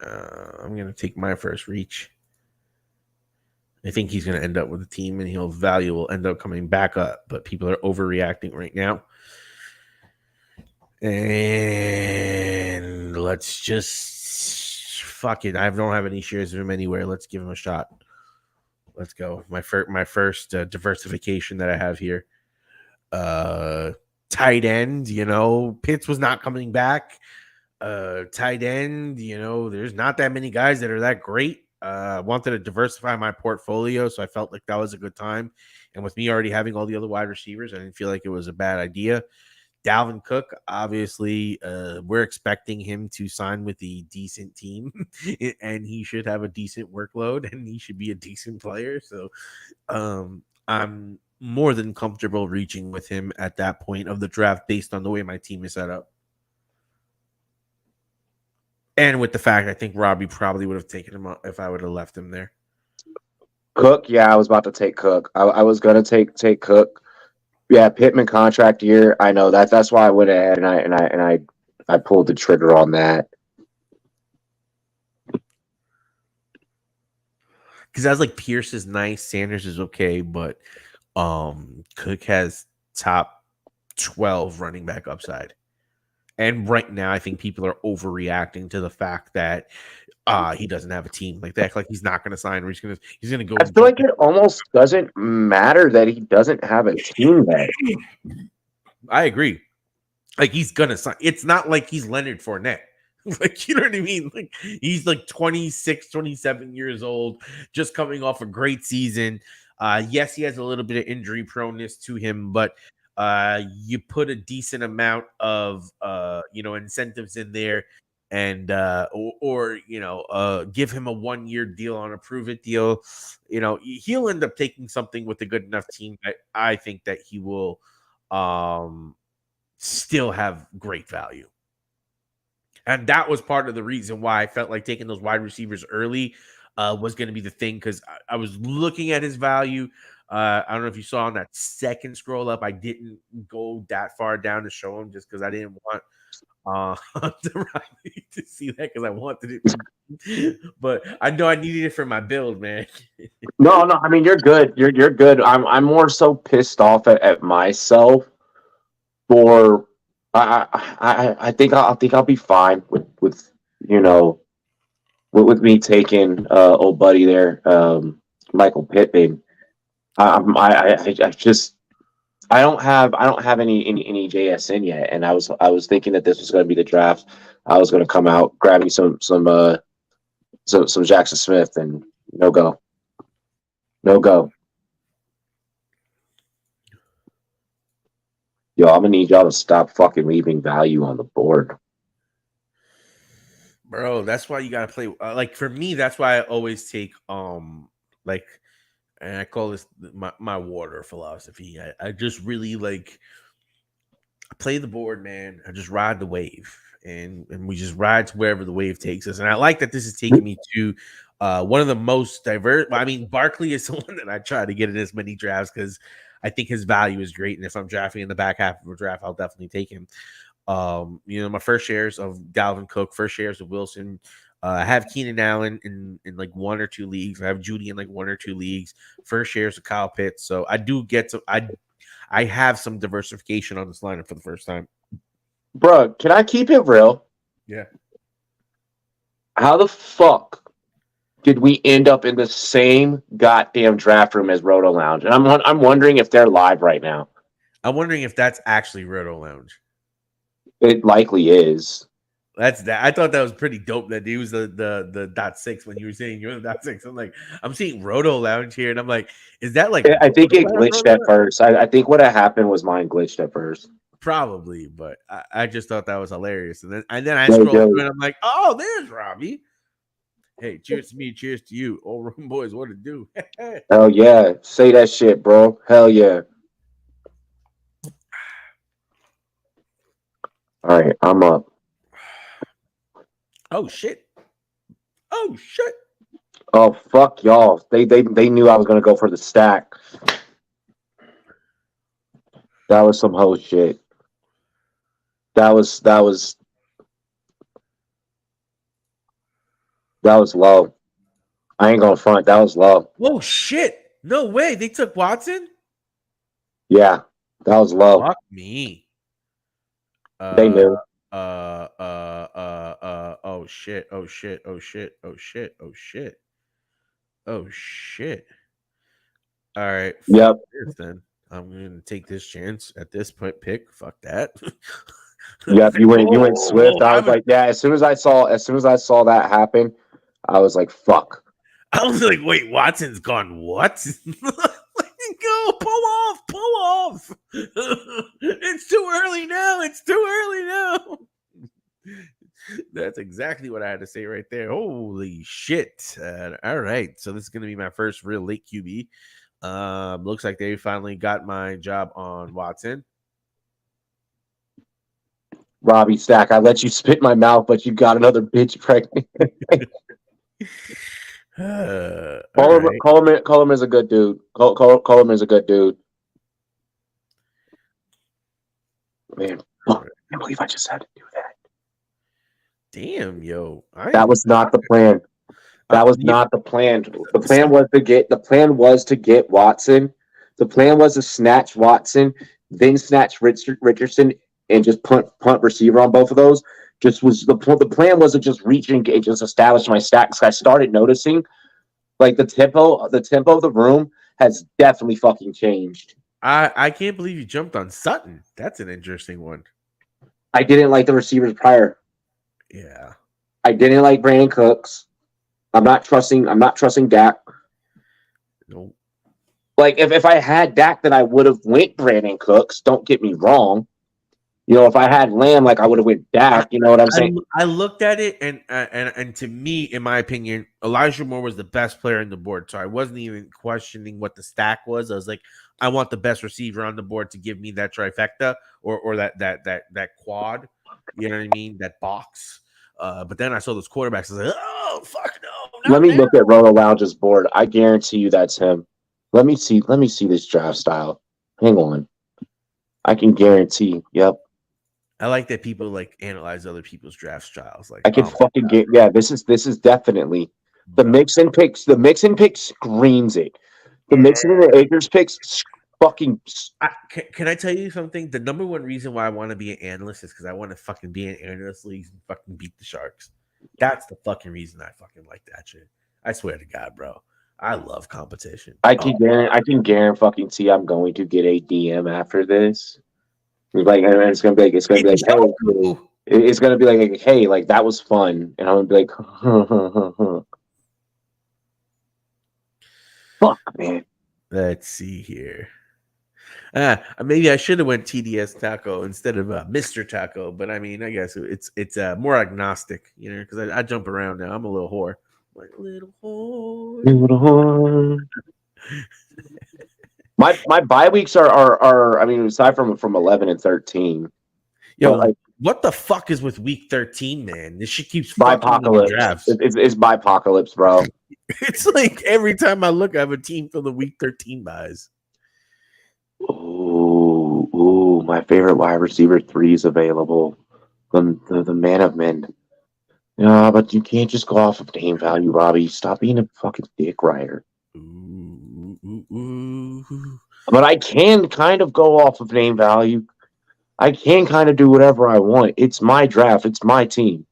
I'm going to take my first reach. I think he's going to end up with a team and value will end up coming back up, but people are overreacting right now. And let's just fuck it. I don't have any shares of him anywhere. Let's give him a shot. Let's go. My first diversification that I have here. Tight end, Pitts was not coming back. Tight end, there's not that many guys that are that great. I wanted to diversify my portfolio, so I felt like that was a good time. And with me already having all the other wide receivers, I didn't feel like it was a bad idea. Dalvin Cook, obviously, we're expecting him to sign with a decent team, and he should have a decent workload, and he should be a decent player. So, I'm more than comfortable reaching with him at that point of the draft based on the way my team is set up. And with the fact I think Robbie probably would have taken him if I would have left him there. Cook, yeah, I was about to take Cook. I was gonna take Cook. Yeah, Pittman contract year. I know that. That's why I went ahead and I pulled the trigger on that. Because I was like, Pierce is nice, Sanders is okay, but Cook has top 12 running back upside. And right now, I think people are overreacting to the fact that he doesn't have a team. Like they act like he's not going to sign, or he's going to go. I feel like it almost doesn't matter that he doesn't have a team yet. I agree. Like he's going to sign. It's not like he's Leonard Fournette. Like, you know what I mean? Like he's like 26, 27 years old, just coming off a great season. Yes, he has a little bit of injury proneness to him, but you put a decent amount of incentives in there and give him a 1-year deal on a prove it deal. He'll end up taking something with a good enough team that I think that he will still have great value. And that was part of the reason why I felt like taking those wide receivers early was going to be the thing because I was looking at his value. I don't know if you saw on that second scroll up, I didn't go that far down to show him just because I didn't want to see that because I wanted it. But I know I needed it for my build, man. No, no. I mean, you're good. You're good. I'm more so pissed off at myself for. I think I'll be fine with you know with me taking old buddy there, Michael Pittman. I just I don't have any JSN yet, and I was thinking that this was going to be the draft. I was going to come out, grab me some Jackson Smith, and no go, no go. Yo, I'm gonna need y'all to stop fucking leaving value on the board. Bro, that's why you gotta play. Like for me, that's why I always take like, and I call this my water philosophy. I just really like play the board, man. I just ride the wave, and we just ride to wherever the wave takes us. And I like that this is taking me to one of the most diverse. I mean, Barkley is the one that I try to get in as many drafts because I think his value is great. And if I'm drafting in the back half of a draft, I'll definitely take him. My first shares of Dalvin Cook, first shares of Wilson. I have Keenan Allen in like one or two leagues. I have Judy in like one or two leagues. First shares of Kyle Pitts. So I do get some. I have some diversification on this lineup for the first time. Bro, can I keep it real? Yeah. How the fuck did we end up in the same goddamn draft room as Roto Lounge? And I'm wondering if they're live right now. I'm wondering if that's actually Roto Lounge. It likely is. That's that. I thought that was pretty dope that he was the dot six when you were saying you're the dot six. I'm like, I'm seeing Roto Lounge here, and I'm like, is that like? I think it glitched at first. I think what had happened was mine glitched at first. Probably, but I just thought that was hilarious. And then I scrolled through and I'm like, oh, there's Robbie. Hey, cheers to me, cheers to you. Old room boys, what to do? Hell yeah. Say that shit, bro. Hell yeah. All right, I'm up. Oh shit. Oh shit. Oh fuck y'all. They knew I was gonna go for the stack. That was some hoe shit. That was low. I ain't gonna front. That was low. Oh shit. No way. They took Watson? Yeah, that was low. Fuck me. They knew. Oh shit. Oh shit. Oh shit. Oh shit. Oh shit. Oh shit. All right. Yep. Then I'm gonna take this chance at this point. Pick. Fuck that. Yep. You went Swift. I was like, yeah. As soon as I saw that happen, I was like, fuck. I was like, wait, Watson's gone. What? Go pull off. It's too early now. It's too early now. That's exactly what I had to say right there. Holy shit. All right. So this is going to be my first real late QB. Looks like they finally got my job on Watson. Robbie Stack, I let you spit in my mouth, but you got another bitch pregnant. Call him as a good dude. Call him as a good dude. Man, I can't believe I just had to do that. Damn, yo. That was not the plan. That was not the plan. The plan was to get Watson. The plan was to snatch Watson, then snatch Richardson, and just punt receiver on both of those. The plan was to just reach and just establish my stacks. I started noticing, like the tempo of the room has definitely fucking changed. I can't believe you jumped on Sutton. That's an interesting one. I didn't like the receivers prior. Yeah. I didn't like Brandon Cooks. I'm not trusting Dak. Nope. Like if I had Dak, then I would have went Brandon Cooks. Don't get me wrong. You know, if I had Lamb, like I would have went Dak. You know what I'm saying? I looked at it, and to me, in my opinion, Elijah Moore was the best player on the board. So I wasn't even questioning what the stack was. I was like, I want the best receiver on the board to give me that trifecta or that quad. You know what I mean? That box. But then I saw those quarterbacks. I was like, Oh fuck no, Let not me now. look at Roto Lounge's board. I guarantee you that's him. Let me see. Let me see this draft style. Hang on. I can guarantee. Yep. I like that people like analyze other people's draft styles. Like, I can oh fucking get. Yeah. This is definitely the bro. mix and picks. The mix and pick screams it. The Yeah. mixing and the Akers picks fucking. Can I tell you something? The number one reason why I want to be an analyst is because I want to fucking be in analyst leagues and fucking beat the Sharks. That's the fucking reason I fucking like that shit. I swear to God, bro. I love competition. Oh, I can guarantee fucking see. I'm going to get a DM after this. Like, and it's gonna be like, it's gonna be like, hey, Joku. it's gonna be like, hey, like that was fun, and I'm gonna be like, fuck, man. Let's see here. Maybe I should have went TDS Taco instead of Mr. Taco, but I mean, I guess it's more agnostic, you know, because I jump around now. I'm a little whore, like a little whore. My bye weeks are I mean, aside from 11 and 13, but Yo, like what the fuck is with week 13, man? This shit keeps fucking with the bipocalypse. drafts. It's bipocalypse, bro. It's like every time I look, I have a team for the week 13 buys. Ooh, my favorite wide receiver 3 is available. The man of men. Yeah, but you can't just go off of name value, Robbie. Stop being a fucking dick writer. Ooh. But I can kind of go off of name value. I can kind of do whatever I want. It's my draft. It's my team.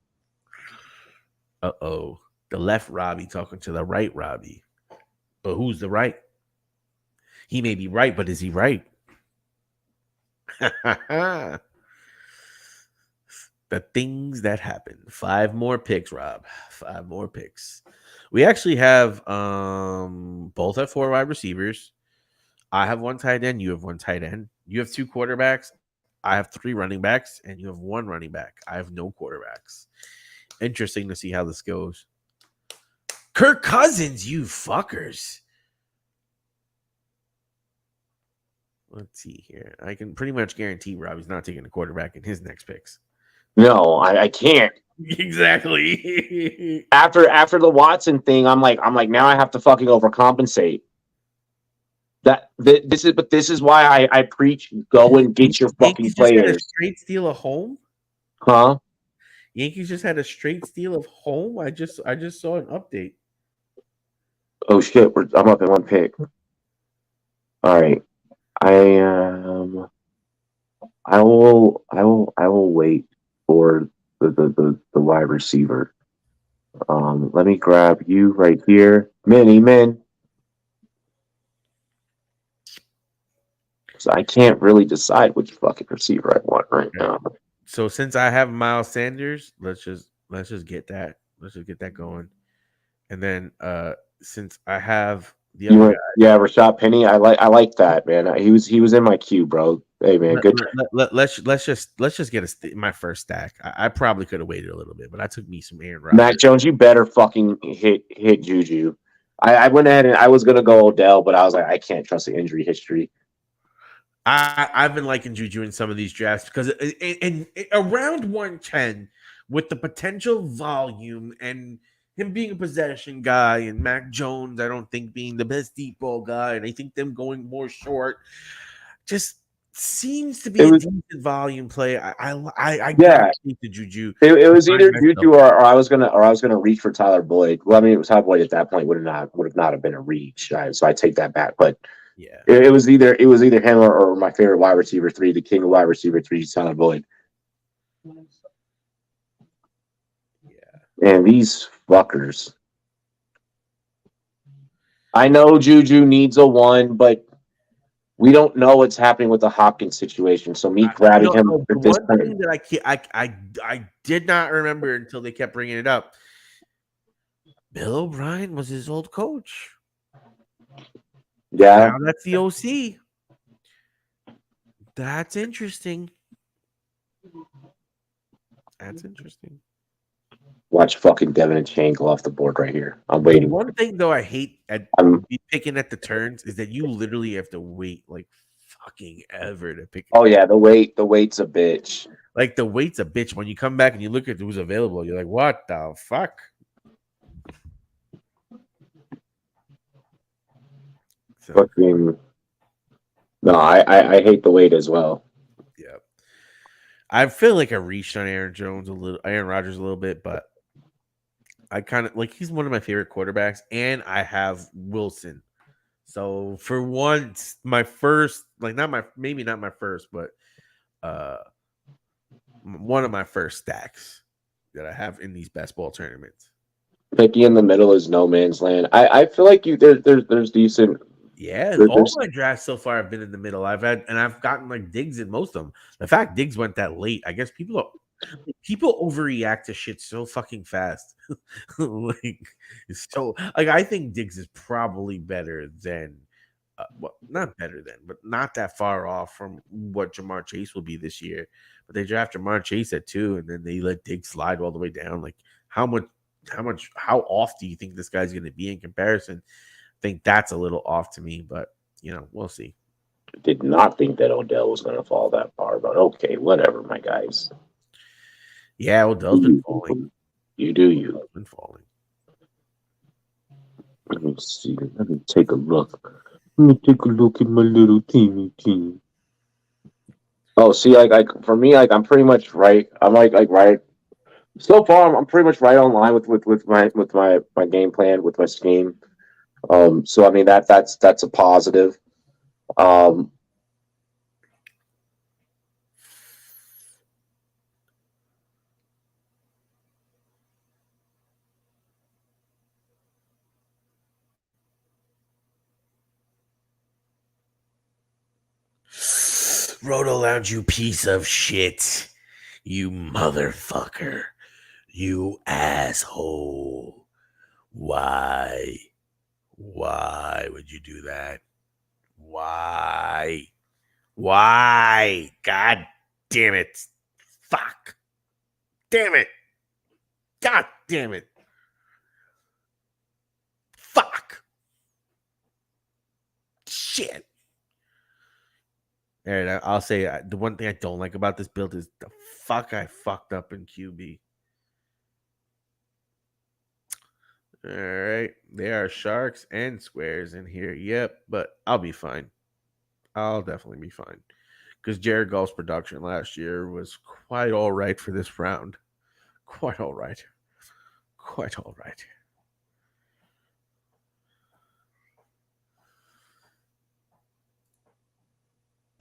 Uh-oh. The left Robbie talking to the right Robbie. But who's the right? He may be right, but is he right? The things that happen. 5 more picks, Rob. 5 more picks. We actually have both have 4 wide receivers. I have 1 tight end. You have 1 tight end. You have 2 quarterbacks. I have 3 running backs, and you have 1 running back. I have no quarterbacks. Interesting to see how this goes. Kirk Cousins, you fuckers. Let's see here. I can pretty much guarantee Robbie's not taking a quarterback in his next picks. No, I can't. Exactly. After the Watson thing, I'm like now I have to fucking overcompensate. This is why I preach go and get your fucking Yankees just had a players. straight steal of home. Huh? Yankees just had a straight steal of home. I just saw an update. Oh shit, I'm up in 1 pick. All right. I will wait for the wide receiver. Let me grab you right here. Mini men. So I can't really decide which fucking receiver I want right now. So since I have Miles Sanders, let's just get that. Let's just get that going. And then since I have the other guy, yeah, Rashad Penny. I like that, man. He was in my queue, bro. Hey man, good. let's just get my first stack. I probably could have waited a little bit, but I took me some Aaron Rodgers. Mac Jones, you better fucking hit Juju. I went ahead and I was gonna go Odell, but I was like, I can't trust the injury history. I've been liking Juju in some of these drafts because in around 110 with the potential volume and him being a possession guy and Mac Jones, I don't think being the best deep ball guy, and I think them going more short just seems to be a decent volume play. I yeah, the Juju. It was either Juju or I was gonna reach for Tyler Boyd. Well, I mean, it was Tyler Boyd at that point would have not have been a reach. So I take that back, but. Yeah, it was either him or my favorite wide receiver 3, the king of wide receiver 3, Tyler Boyd. Yeah, and these fuckers. I know Juju needs a 1, but we don't know what's happening with the Hopkins situation. So me grabbing him at this one point. thing that I did not remember until they kept bringing it up. Bill O'Brien was his old coach. Yeah, now that's the OC. That's interesting. That's interesting. Watch fucking Devin and Shane go off the board right here. I'm waiting. The one thing though I hate at picking at the turns is that you literally have to wait like fucking ever to pick. Oh yeah, the wait's a bitch. Like the wait's a bitch. When you come back and you look at who's available, you're like, what the fuck? So Fucking no, I hate the wait as well. yeah, I feel like I reached on Aaron Rodgers a little bit, but I kind of like he's one of my favorite quarterbacks, and I have Wilson. So for once, my first, like not my first, but uh one of my first stacks that I have in these best ball tournaments. Picky in the middle is no man's land. I feel like there's decent. Yeah, all There's my drafts so far have been in the middle. I've gotten like Diggs in most of them. The fact Diggs went that late, I guess people overreact to shit so fucking fast. Like it's so like I think Diggs is probably better than well, not better than, but not that far off from what Jamar Chase will be this year. But they draft Jamar Chase at 2, and then they let Diggs slide all the way down. Like how how off do you think this guy's going to be in comparison? I think that's a little off to me, but we'll see. did not think that Odell was going to fall that far, but okay, whatever, my guys. Yeah, Odell's been falling. You do you. Odell's been falling. Let me see. Let me take a look. Let me take a look at my little teeny team. Oh, see, like for me, like I'm pretty much right. I'm like right. So far, I'm pretty much right on line with my game plan with my scheme. So I mean that's a positive. Um, Roto Lounge, you piece of shit. You motherfucker. You asshole. Why? Why would you do that? Why? Why? God damn it. Fuck. Damn it. God damn it. Fuck. Shit. All right, I'll say the one thing I don't like about this build is the fuck I fucked up in QB. All right, there are sharks and squares in here. Yep, but I'll be fine. I'll definitely be fine because Jared Goff's production last year was quite all right for this round. Quite all right. Quite all right.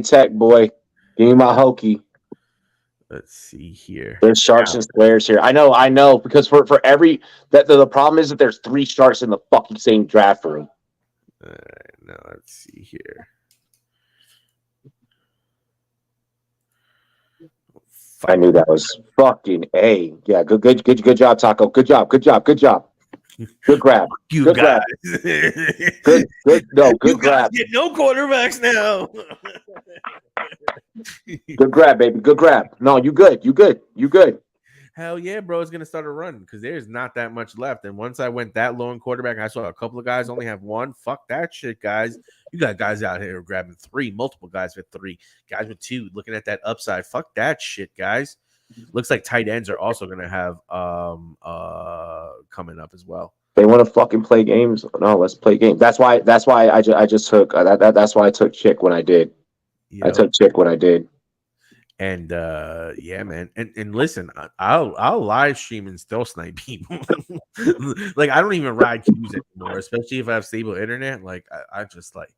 Tech boy, give me my hokey. Let's see here. There's sharks and squares here. I know, because for every the problem is that there's 3 sharks in the fucking same draft room. All right, now let's see here. I knew that was fucking A. Yeah, good job, Taco. Good job. Good grab. You good guys. Grab. Good grab. Get no quarterbacks now. Good grab, baby. Good grab. No, you good. Hell yeah, bro. It's gonna start a run because there's not that much left. And once I went that low in quarterback, I saw a couple of guys only have 1. Fuck that shit, guys. You got guys out here grabbing 3, multiple guys with 3, guys with 2, looking at that upside. Fuck that shit, guys. Looks like tight ends are also gonna have coming up as well. They want to fucking play games. No, let's play games. That's why I just took that's why I took Chick when I did. Yep. I took Chick when I did. And yeah, man. And listen, I'll live stream and still snipe people. Like I don't even ride queues anymore, especially if I have stable internet. Like I just like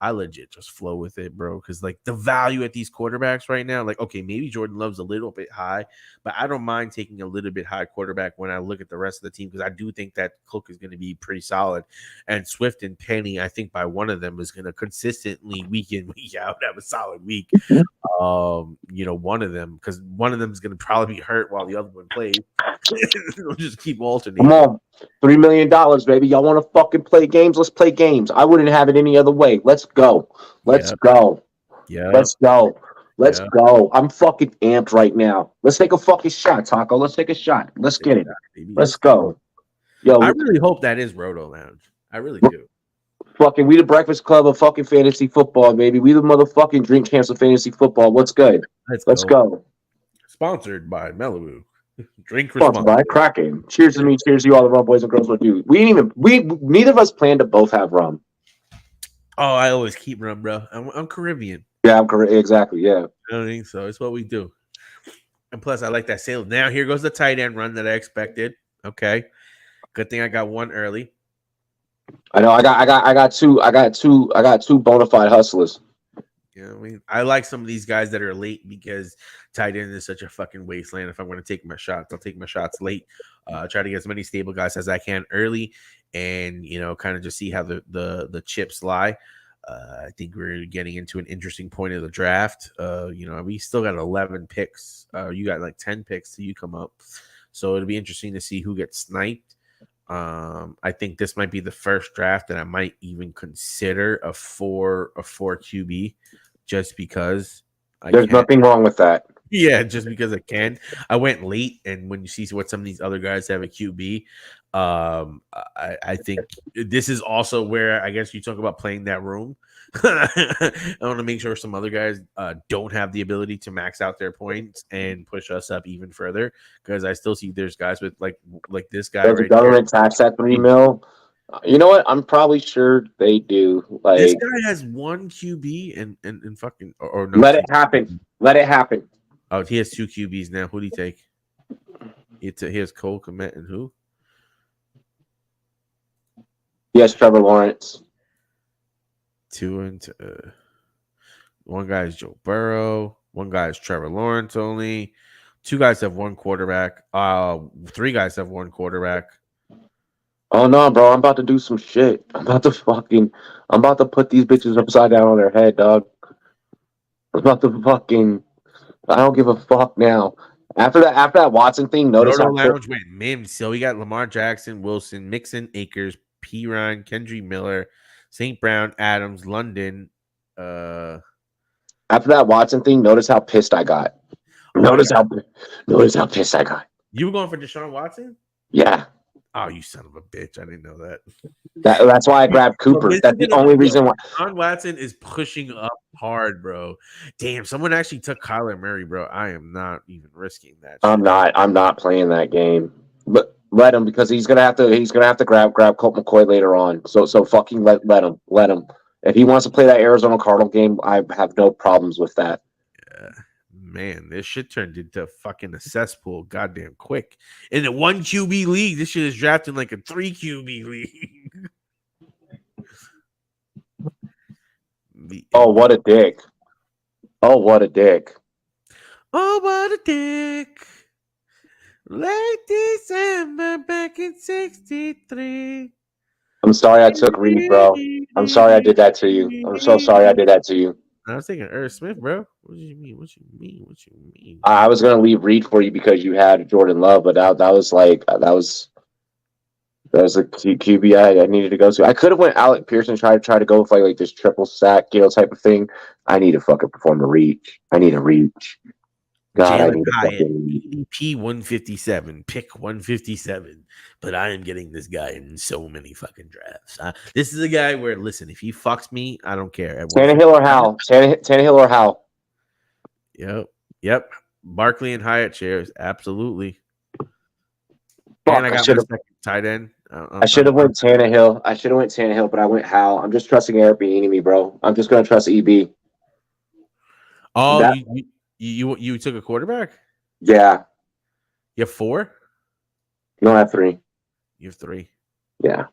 I legit just flow with it, bro. Because like the value at these quarterbacks right now, like okay, maybe Jordan Love's a little bit high, but I don't mind taking a little bit high quarterback when I look at the rest of the team because I do think that Cook is going to be pretty solid, and Swift and Penny, I think by one of them is going to consistently week in week out have a solid week. One of them because one of them is going to probably be hurt while the other one plays. It'll just keep alternating. Come on, $3 million, baby. Y'all want to fucking play games? Let's play games. I wouldn't have it any other way. Let's go. Let's go. Yeah. Let's go. Let's go. I'm fucking amped right now. Let's take a fucking shot, Taco. Let's take a shot. Let's get it. Let's go. Yo, I really hope that is Roto Lounge. I really do. Fucking, we the breakfast club of fucking fantasy football, baby. We the motherfucking drink champs of fantasy football. What's good? Let's go. Sponsored by Malibu. Drink responsibly. By Kraken. Cheers to me. Cheers to you, all the rum boys and girls. What do we neither of us planned to both have rum. Oh, I always keep rum, bro. I'm Caribbean. Yeah, I'm correct. Exactly. Yeah. I don't think so. It's what we do. And plus, I like that sale. Now here goes the tight end run that I expected. Okay, good thing I got one early. I know. I got two bona fide hustlers. You know what I mean? I like some of these guys that are late because tight end is such a fucking wasteland. If I'm going to take my shots, I'll take my shots late. Try to get as many stable guys as I can early, and kind of just see how the chips lie. I think we're getting into an interesting point of the draft. We still got 11 picks. You got like 10 picks till you come up, so it'll be interesting to see who gets sniped. I think this might be the first draft that I might even consider a four QB, just because I There's can. nothing wrong with that. Yeah, just because I can. I went late, and when you see what some of these other guys have a QB, I think this is also where I guess you talk about playing that room. I want to make sure some other guys don't have the ability to max out their points and push us up even further, because I still see there's guys with like this guy Does the right here. government tax that 3 mil? You know what? I'm probably sure they do. This Like, guy has one QB and fucking or no let two. it happen. Let it happen. Oh, he has two QBs now. Who do you take? He has Cole Kmet and who? Yes, Trevor Lawrence. One guy is Joe Burrow. One guy is Trevor Lawrence only. Two guys have one quarterback. Three guys have one quarterback. Oh no, bro! I'm about to do some shit. I'm about to put these bitches upside down on their head, dog. I'm about to fucking. I don't give a fuck now. After that Watson thing, notice Roto how quick. Lounge went Mims. So we got Lamar Jackson, Wilson, Mixon, Akers, P. Ryan, Kendry Miller, St. Brown, Adams, London. After that Watson thing, notice how pissed I got. Oh yeah, Notice how pissed I got. you were going for Deshaun Watson? Yeah, Oh, you son of a bitch! I didn't know that. that's why I grabbed So Cooper. this That's is the gonna only be yo, reason why. Deshaun Watson is pushing up hard, bro. Damn, someone actually took Kyler Murray, bro. I am not even risking that shit. I'm not playing that game. But let him, because he's gonna have to grab Colt McCoy later on. So fucking let him. If he wants to play that Arizona Cardinal game, I have no problems with that. Yeah. Man, this shit turned into fucking a cesspool goddamn quick. In a one QB league, this shit is drafted like a 3 QB league. Oh, what a dick. Oh, what a dick. Oh, what a dick. Late December back in 63. I'm sorry I took Reed, bro. I'm sorry I did that to you. I'm so sorry I did that to you. I was thinking Irv Smith, bro. What do you mean? What you mean? What you mean? I was gonna leave Reed for you because you had Jordan Love, but that was like that was a QB I needed to go to. I could have went Alec Pearson, try to go with like this triple sack, type of thing. I need to fucking perform a reach. I need a reach. God, I Jalen need a Hyatt, fucking reach. EDP 157, pick 157. But I am getting this guy in so many fucking drafts. This is a guy where, listen, if he fucks me, I don't care. Tannehill or Howell? Tannehill or Howell? Yep. Barkley and Hyatt shares, absolutely. Fuck, And I got my second tight end. I should have went Tannehill, but I went Howell. I'm just trusting Eric me, bro. I'm just gonna trust EB. Oh, That, you took a quarterback? yeah. You have 4? No, I have 3. You have 3. Yeah.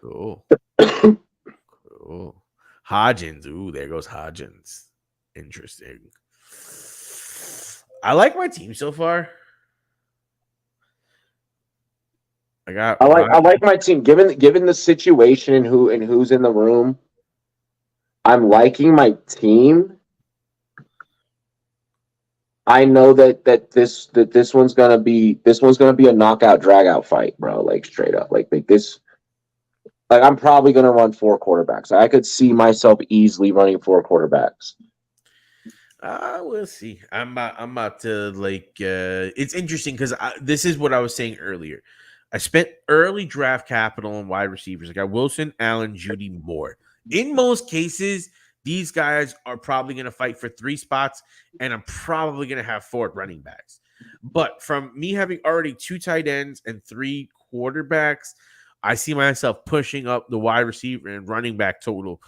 Cool. Cool. Hodgins. Ooh, there goes Hodgins. Interesting. I like my team so far. I like my team. Given the situation and who's in the room, I'm liking my team. I know that this one's gonna be a knockout dragout fight, bro. Like straight up, like this. Like I'm probably gonna run 4 quarterbacks. I could see myself easily running 4 quarterbacks. We'll see. I'm about to like. It's interesting because this is what I was saying earlier. I spent early draft capital on wide receivers. I got Wilson, Allen, Judy, Moore. In most cases, these guys are probably going to fight for 3 spots, and I'm probably going to have 4 running backs. But from me having already 2 tight ends and 3 quarterbacks, I see myself pushing up the wide receiver and running back total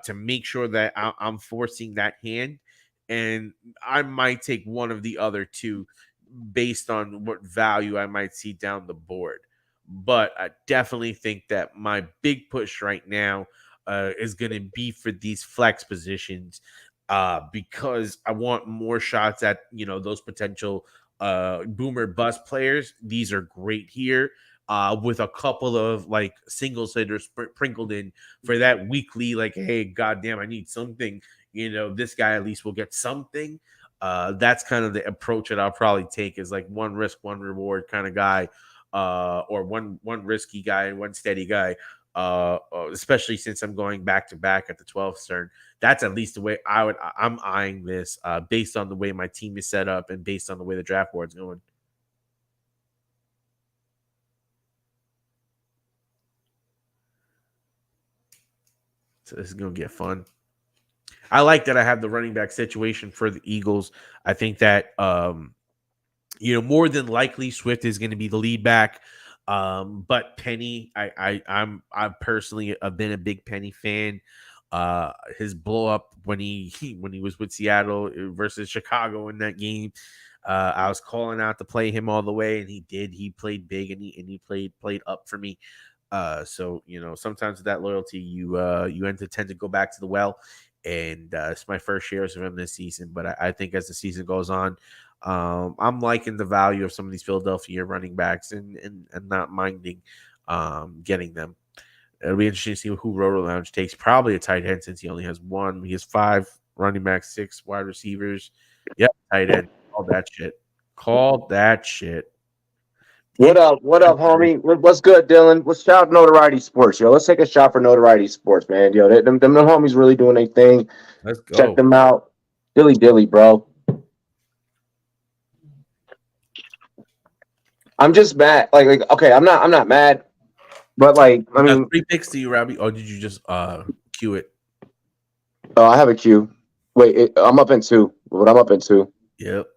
to make sure that I'm forcing that hand, and I might take one of the other two based on what value I might see down the board. But I definitely think that my big push right now is going to be for these flex positions because I want more shots at those potential boomer bust players. These are great here with a couple of like singles hitters sprinkled in for that weekly. Like, hey, goddamn, I need something. This guy at least will get something. That's kind of the approach that I'll probably take is like one risk, one reward kind of guy, or one risky guy and one steady guy. Especially since I'm going back to back at the 12th turn. That's at least the way I'm eyeing this based on the way my team is set up and based on the way the draft board's going. So this is going to get fun. I like that I have the running back situation for the Eagles. I think that more than likely Swift is going to be the lead back. But Penny, I personally have been a big Penny fan. His blow up when he was with Seattle versus Chicago in that game. I was calling out to play him all the way, and he did. He played big and he played up for me. So sometimes with that loyalty, you tend to go back to the well. And it's my first shares of him this season. But I think as the season goes on, I'm liking the value of some of these Philadelphia running backs and not minding getting them. It'll be interesting to see who Roto Lounge takes. Probably a tight end since he only has one. He has 5 running backs, 6 wide receivers. Yep, tight end. Call that shit. Call that shit. What up, homie? What's good, Dylan? Let's shout out Notoriety Sports, yo. Let's take a shot for Notoriety Sports, man. Yo, them homies really doing their thing. Let's go. Check them out. Dilly, bro. I'm just mad. Like, okay, I'm not mad, but like, I mean, 3 picks to you, Robbie. Or did you just cue it? Oh, I have a queue. Wait, I'm up in 2. What I'm up in 2? Yep.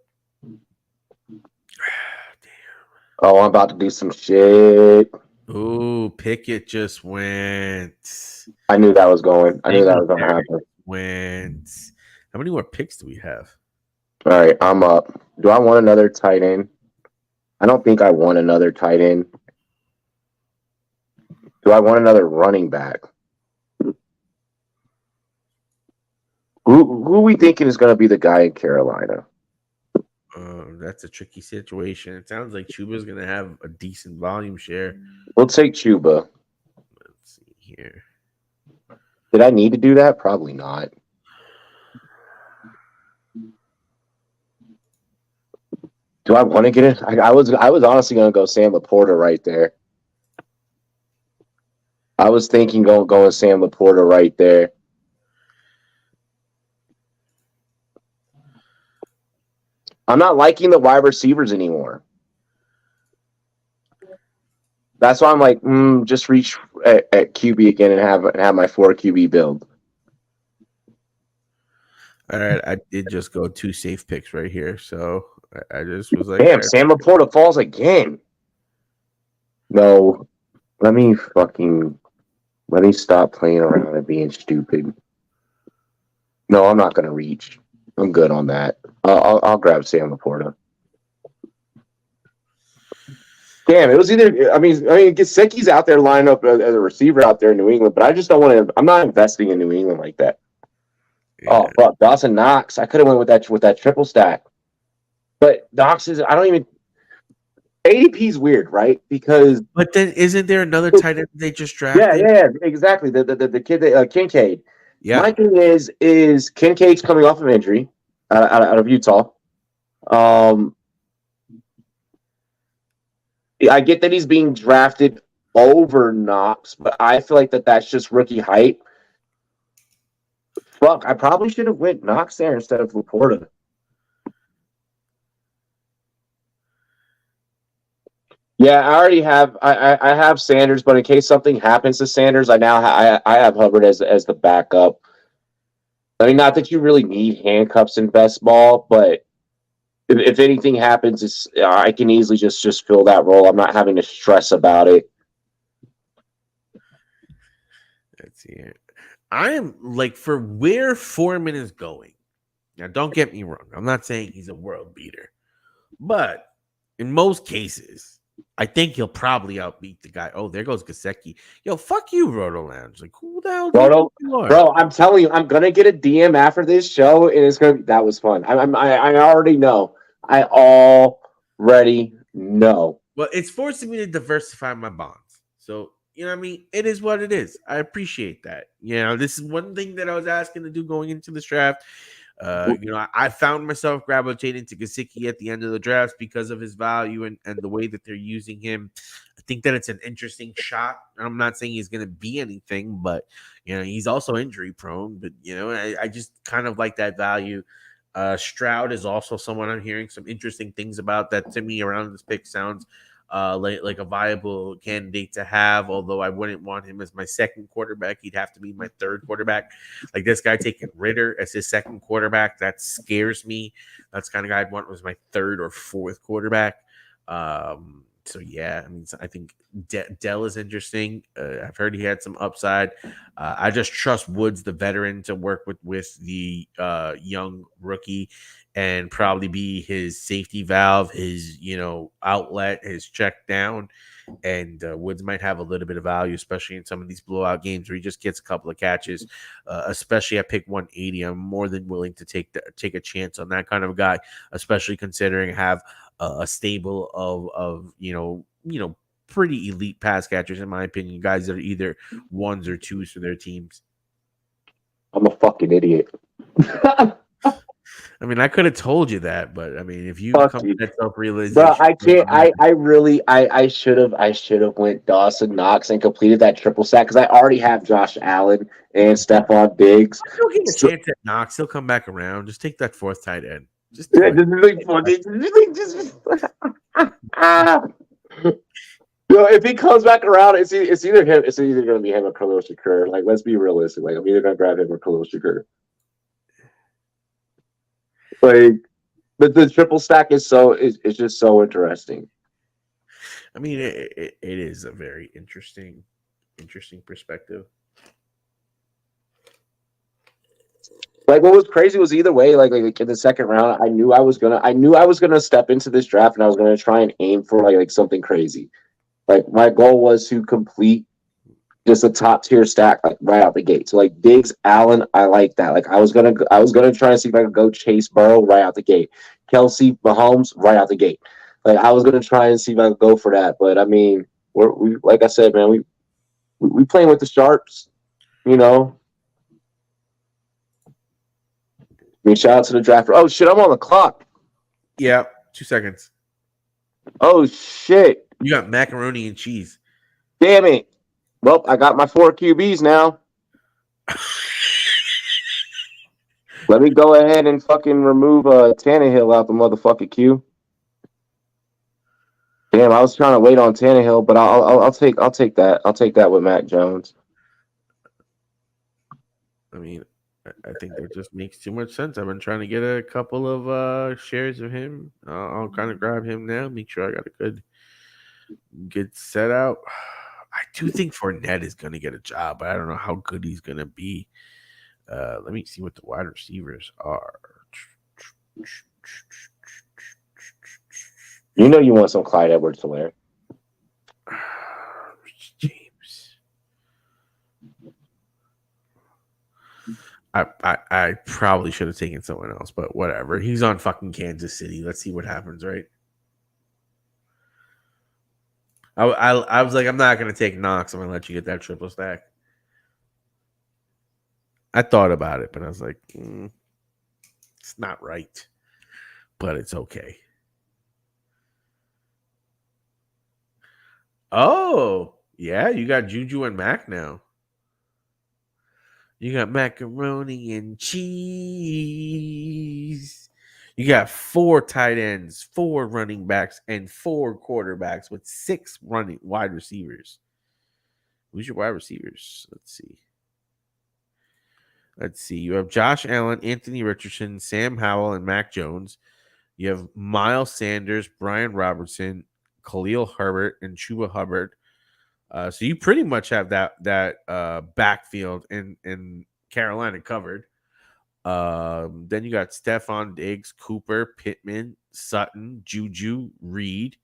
Oh, I'm about to do some shit. Ooh, Pickett just went. I knew that was going. I knew that was going to happen. Went. How many more picks do we have? All right, I'm up. Do I want another tight end? I don't think I want another tight end. Do I want another running back? Who are we thinking is going to be the guy in Carolina? That's a tricky situation. It sounds like Chuba's going to have a decent volume share. We'll take Chuba. Let's see here. Did I need to do that? Probably not. Do I want to get it? I was honestly going to go Sam Laporta right there. I was thinking going Sam Laporta right there. I'm not liking the wide receivers anymore. That's why I'm like, just reach at QB again and have my 4 QB build. All right, I did just go 2 safe picks right here, so I just was like, damn, Sam Laporta falls again. No, let me stop playing around and being stupid. No, I'm not gonna reach. I'm good on that. I'll grab Sam Laporta. Damn, it was either. I mean, Gesicki's out there lining up as a receiver out there in New England, but I just don't want to. I'm not investing in New England like that. Yeah. Oh fuck, Dawson Knox. I could have went with that triple stack, but Knox is. I don't even. ADP is weird, right? Because but then isn't there another tight end they just drafted? Yeah, exactly. The kid, Kincaid. Yeah. My thing is Kincaid's coming off of injury out of Utah. I get that he's being drafted over Knox, but I feel like that's just rookie hype. Fuck, I probably should have went Knox there instead of Laporta. Yeah, I already have. I have Sanders, but in case something happens to Sanders, I have Hubbard as the backup. I mean, not that you really need handcuffs in best ball, but if anything happens, I can easily just fill that role. I'm not having to stress about it. Let's see here. I am like for where Foreman is going. Now, don't get me wrong. I'm not saying he's a world beater, but in most cases, I think he'll probably outbeat the guy. Oh, there goes Gasecki. Yo, fuck you, Roto Lounge. Like, who the hell do you think you are? Bro, I'm telling you, I'm gonna get a DM after this show, and it's gonna be that was fun. I already know. I already know. Well, it's forcing me to diversify my bonds. So, you know what I mean? It is what it is. I appreciate that. You know, this is one thing that I was asking to do going into this draft. I found myself gravitating to Gesicki at the end of the drafts because of his value and the way that they're using him. I think that it's an interesting shot. I'm not saying he's going to be anything, but he's also injury prone. But I just kind of like that value. Stroud is also someone I'm hearing some interesting things about that to me around this pick sounds like a viable candidate to have, although I wouldn't want him as my second quarterback. He'd have to be my third quarterback. Like this guy taking Ritter as his second quarterback, that scares me. That's the kind of guy I'd want was my third or fourth quarterback. So yeah, I think Dell is interesting. I've heard he had some upside. I just trust Woods, the veteran, to work with the young rookie and probably be his safety valve, his outlet, his check down. And Woods might have a little bit of value, especially in some of these blowout games where he just gets a couple of catches. Especially at pick 180, I'm more than willing to take a chance on that kind of guy, especially considering have a stable of pretty elite pass catchers, in my opinion, guys that are either ones or twos for their teams. I'm a fucking idiot. I mean, I could have told you that, but I mean, if you come to that self-realization, bro, I can't. I should have went Dawson Knox and completed that triple sack because I already have Josh Allen and Stephon Diggs. I'll give a chance at Knox. He'll come back around. Just take that fourth tight end. Just if he comes back around, it's either him. It's either going to be him or Khalil Shakur. Like, let's be realistic. Like, I'm either going to grab him or Khalil Shakur. Like, but the triple stack is it's just so interesting. I mean, it is a very interesting perspective. Like what was crazy was either way, like in the second round, I knew I was gonna step into this draft and I was gonna try and aim for like something crazy. Like my goal was to complete just a top tier stack like right out the gate. So like Diggs, Allen, I like that. Like I was gonna try and see if I could go Chase Burrow right out the gate. Kelsey, Mahomes right out the gate. Like I was gonna try and see if I could go for that. But I mean, we like I said, man, we playing with the sharps, you know. I mean, shout out to the drafter. Oh shit, I'm on the clock. Yeah, 2 seconds. Oh shit. You got macaroni and cheese. Damn it. Well, I got my 4 QBs now. Let me go ahead and fucking remove Tannehill out the motherfucking queue. Damn, I was trying to wait on Tannehill, but I'll take that. I'll take that with Mac Jones. I mean, I think that just makes too much sense. I've been trying to get a couple of shares of him. I'll kind of grab him now. Make sure I got a good set out. I do think Fournette is going to get a job, but I don't know how good he's going to be. Let me see what the wide receivers are. You know you want some Clyde Edwards-Helaire. James. I probably should have taken someone else, but whatever. He's on fucking Kansas City. Let's see what happens, right? I was like, I'm not going to take Knox. I'm going to let you get that triple stack. I thought about it, but I was like, it's not right, but it's okay. Oh, yeah, you got Juju and Mac now. You got macaroni and cheese. You got 4 tight ends, 4 running backs, and 4 quarterbacks with 6 running wide receivers. Who's your wide receivers? Let's see. You have Josh Allen, Anthony Richardson, Sam Howell, and Mac Jones. You have Miles Sanders, Brian Robertson, Khalil Herbert, and Chuba Hubbard. So you pretty much have that backfield in Carolina covered. Then you got Stephon Diggs, Cooper, Pittman, Sutton, Juju, Reed.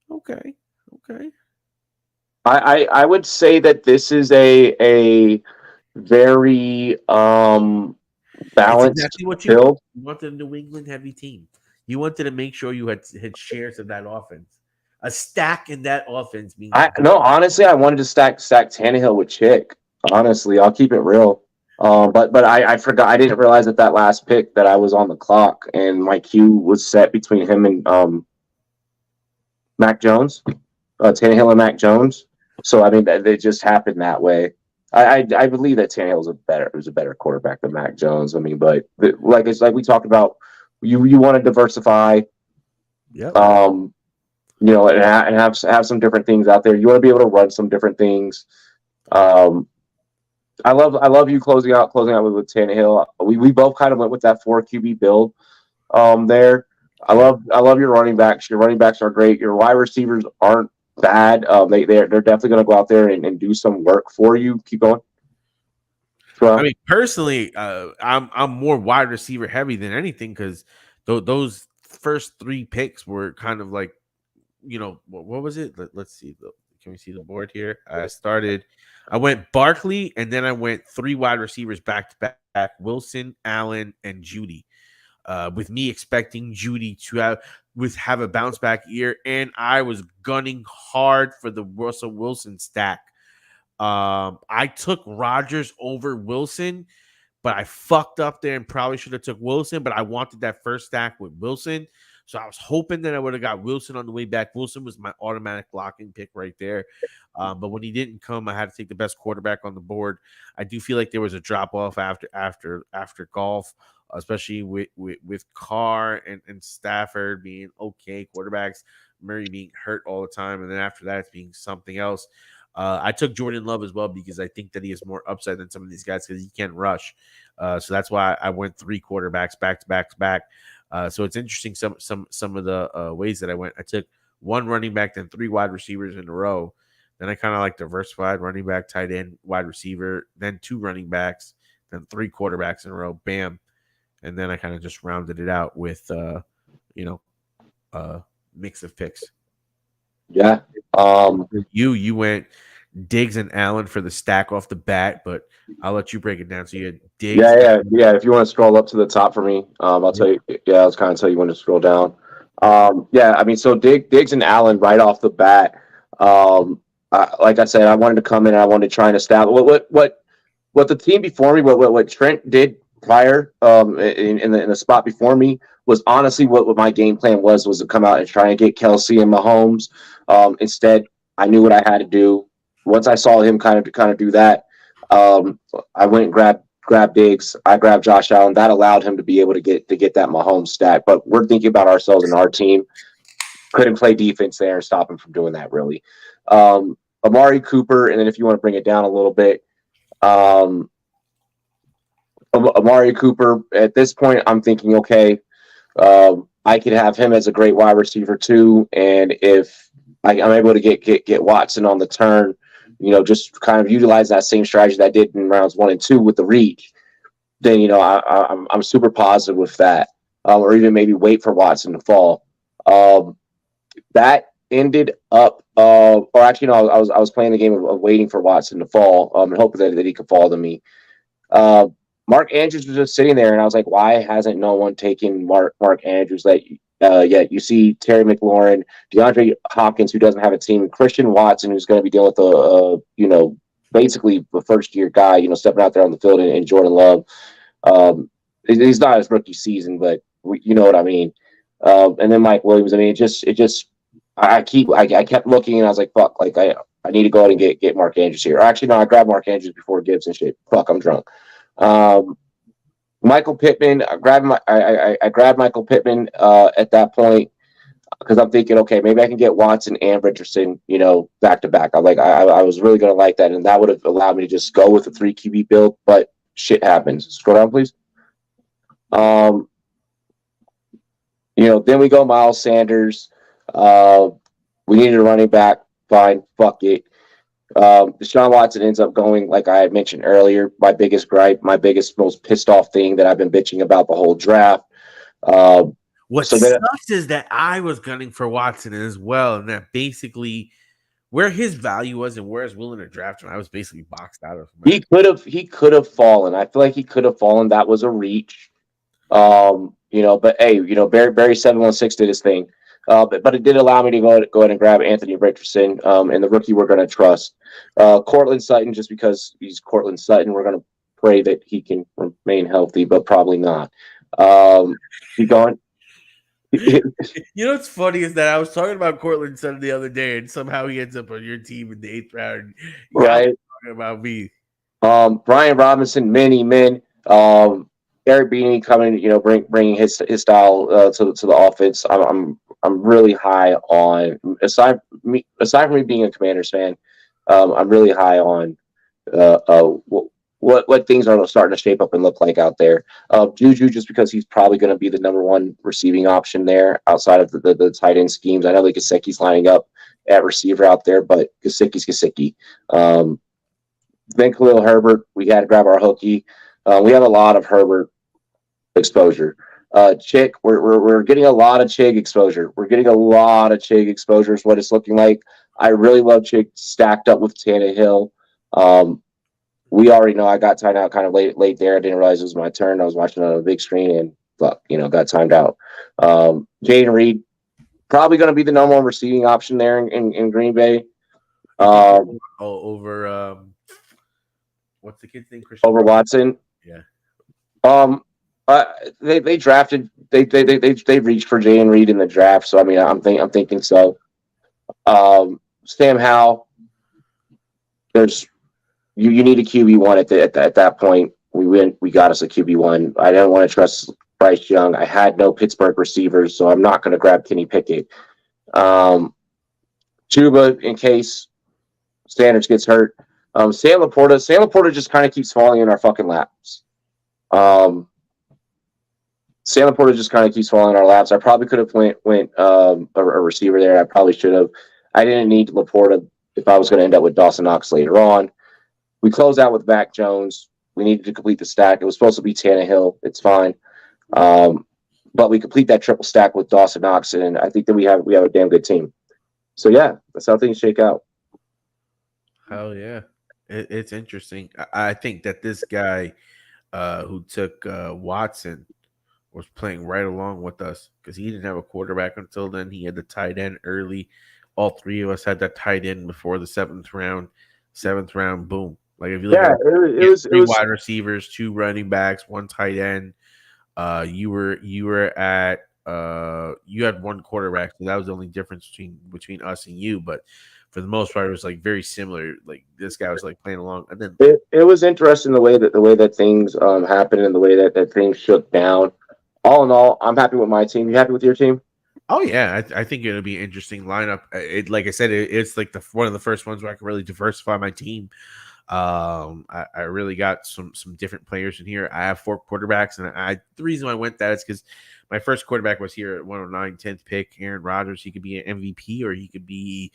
Okay, okay. I would say that this is a very It's balanced exactly what you want. build. You wanted a New England heavy team. You wanted to make sure you had shares of that offense. A stack in that offense means I good. no, honestly, I wanted to stack Tannehill with Chick. Honestly, I'll keep it real. But I forgot. I didn't realize that that last pick that I was on the clock and my queue was set between him and Mac Jones, Tannehill and Mac Jones. So I mean, that it just happened that way. I believe that Tannehill was a better quarterback than Mac Jones. I mean, but like it's like we talked about, you want to diversify. Yep. And have some different things out there. You want to be able to run some different things. Um, I love you closing out with Tannehill. We both kind of went with that 4 QB build there. Yep. I love your running backs. Your running backs are great. Your wide receivers aren't bad. They're definitely going to go out there and do some work for you. Keep going. I mean, personally, I'm more wide receiver heavy than anything because those first three picks were kind of like, what was it? Let's see. Can we see the board here? I went Barkley, and then I went three wide receivers back to back: Wilson, Allen, and Judy. With me expecting Judy to have a bounce back year, and I was gunning hard for the Russell Wilson stack. I took Rodgers over Wilson, but I fucked up there and probably should have took Wilson, but I wanted that first stack with Wilson. So I was hoping that I would have got Wilson on the way back. Wilson was my automatic locking pick right there. But when he didn't come, I had to take the best quarterback on the board. I do feel like there was a drop off after golf, especially with Carr and Stafford being okay quarterbacks, Murray being hurt all the time, and then after that it's being something else. I took Jordan Love as well because I think that he has more upside than some of these guys because he can rush. So that's why I went three quarterbacks back to back to back. So it's interesting some of the ways that I went. I took one running back, then three wide receivers in a row. Then I kind of like diversified running back, tight end, wide receiver, then two running backs, then three quarterbacks in a row. Bam. And then I kind of just rounded it out with mix of picks. Yeah. You went Diggs and Allen for the stack off the bat, but I'll let you break it down. So you had Diggs. Yeah. If you want to scroll up to the top for me, I'll tell you. Yeah, I was kind of tell you when to scroll down. Yeah, I mean, so Diggs and Allen right off the bat. Like I said, I wanted to come in and I wanted to try and establish what the team before me, what Trent did prior, in the spot before me was honestly what my game plan was to come out and try and get Kelsey and Mahomes. Instead, I knew what I had to do. Once I saw him kind of do that, I went and grabbed Diggs. I grabbed Josh Allen. That allowed him to be able to get that Mahomes stack. But we're thinking about ourselves and our team. Couldn't play defense there and stop him from doing that really. Amari Cooper, and then if you want to bring it down a little bit, Amari Cooper. At this point, I'm thinking, okay, I could have him as a great wide receiver too, and if I'm able to get Watson on the turn, just kind of utilize that same strategy that I did in rounds 1 and 2 with the reach, then I'm super positive with that, or even maybe wait for Watson to fall. That ended up, or actually, no, I was playing the game of waiting for Watson to fall, and hoping that he could fall to me. Mark Andrews was just sitting there, and I was like, why hasn't no one taken Mark Andrews yet? You see Terry McLaurin, DeAndre Hopkins, who doesn't have a team, and Christian Watson, who's going to be dealing with basically the first year guy, stepping out there on the field, and Jordan Love. He's not his rookie season, but you know what I mean. And then Mike Williams. I mean, I kept looking, and I was like, fuck, like I need to go out and get Mark Andrews here. Or actually, no, I grabbed Mark Andrews before Gibbs and shit. Fuck, I'm drunk. Michael Pittman, I grabbed Michael Pittman at that point because I'm thinking, okay, maybe I can get Watson and Richardson, back to back. I was really gonna like that, and that would have allowed me to just go with a 3 QB build. But shit happens. Scroll down, please. Then we go Miles Sanders. We needed a running back. Fine, fuck it. Deshaun Watson ends up going, like I had mentioned earlier, my biggest gripe, my biggest, most pissed off thing that I've been bitching about the whole draft. Um, What so then, sucks is that I was gunning for Watson as well, and that basically where his value was and where I was willing to draft him, I was basically boxed out of him. he could have fallen. I feel like he could have fallen. That was a reach. But hey, Barry 716 did his thing. But it did allow me to go ahead and grab Anthony Richardson, and the rookie we're going to trust. Cortland Sutton, just because he's Cortland Sutton, we're going to pray that he can remain healthy, but probably not. Keep going. You know what's funny is that I was talking about Cortland Sutton the other day, and somehow he ends up on your team in the 8th round. Y'all Right. talking about me. Brian Robinson, many men. Eric Beanie coming, bringing his style to the offense. I'm really high on aside from me being a Commanders fan. I'm really high on what things are starting to shape up and look like out there. Juju, just because he's probably going to be the number one receiving option there outside of the tight end schemes. I know that Gesicki's lining up at receiver out there, but Gesicki's Gesicki. Then Khalil Herbert, we had to grab our hooky. We have a lot of Herbert exposure. Chick, we're getting a lot of Chig exposure. We're getting a lot of Chig exposure is what it's looking like. I really love Chig stacked up with Tannehill. We already know I got timed out kind of late there. I didn't realize it was my turn. I was watching on a big screen and got timed out. Jaden Reed, probably going to be the number one receiving option there in Green Bay. Over what's the kid's name? Christian Over Watson. Yeah. They drafted. They reached for Jaden Reed in the draft. So I mean, I'm thinking so. Sam Howell. There's you need a QB1 at that point. We got us a QB1. I didn't want to trust Bryce Young. I had no Pittsburgh receivers, so I'm not going to grab Kenny Pickett. Chuba in case Sanders gets hurt. Sam Laporta just kind of keeps falling in our fucking laps. Sam Laporta just kind of keeps falling in our laps. I probably could have went a receiver there. I probably should have. I didn't need Laporta if I was going to end up with Dawson Knox later on. We close out with Mac Jones. We needed to complete the stack. It was supposed to be Tannehill. It's fine. But we complete that triple stack with Dawson Knox, and I think that we have a damn good team. So yeah, that's how things shake out. Hell yeah. It's interesting. I think that this guy who took Watson was playing right along with us because he didn't have a quarterback until then. He had the tight end early. All three of us had that tight end before the 7th round. 7th round, boom. Like if you look at it, was three wide receivers, 2 running backs, 1 tight end. You were at you had 1 quarterback, so that was the only difference between us and you. But for the most part, it was like very similar. Like this guy was like playing along, and then it was interesting the way that things happened and the way that things shook down. All in all, I'm happy with my team. You happy with your team? Oh yeah, I think it'll be an interesting lineup. Like I said, it's like one of the first ones where I can really diversify my team. I really got some different players in here. I have 4 quarterbacks, and the reason I went that is because my first quarterback was here at 109, 10th pick, Aaron Rodgers. He could be an MVP or he could be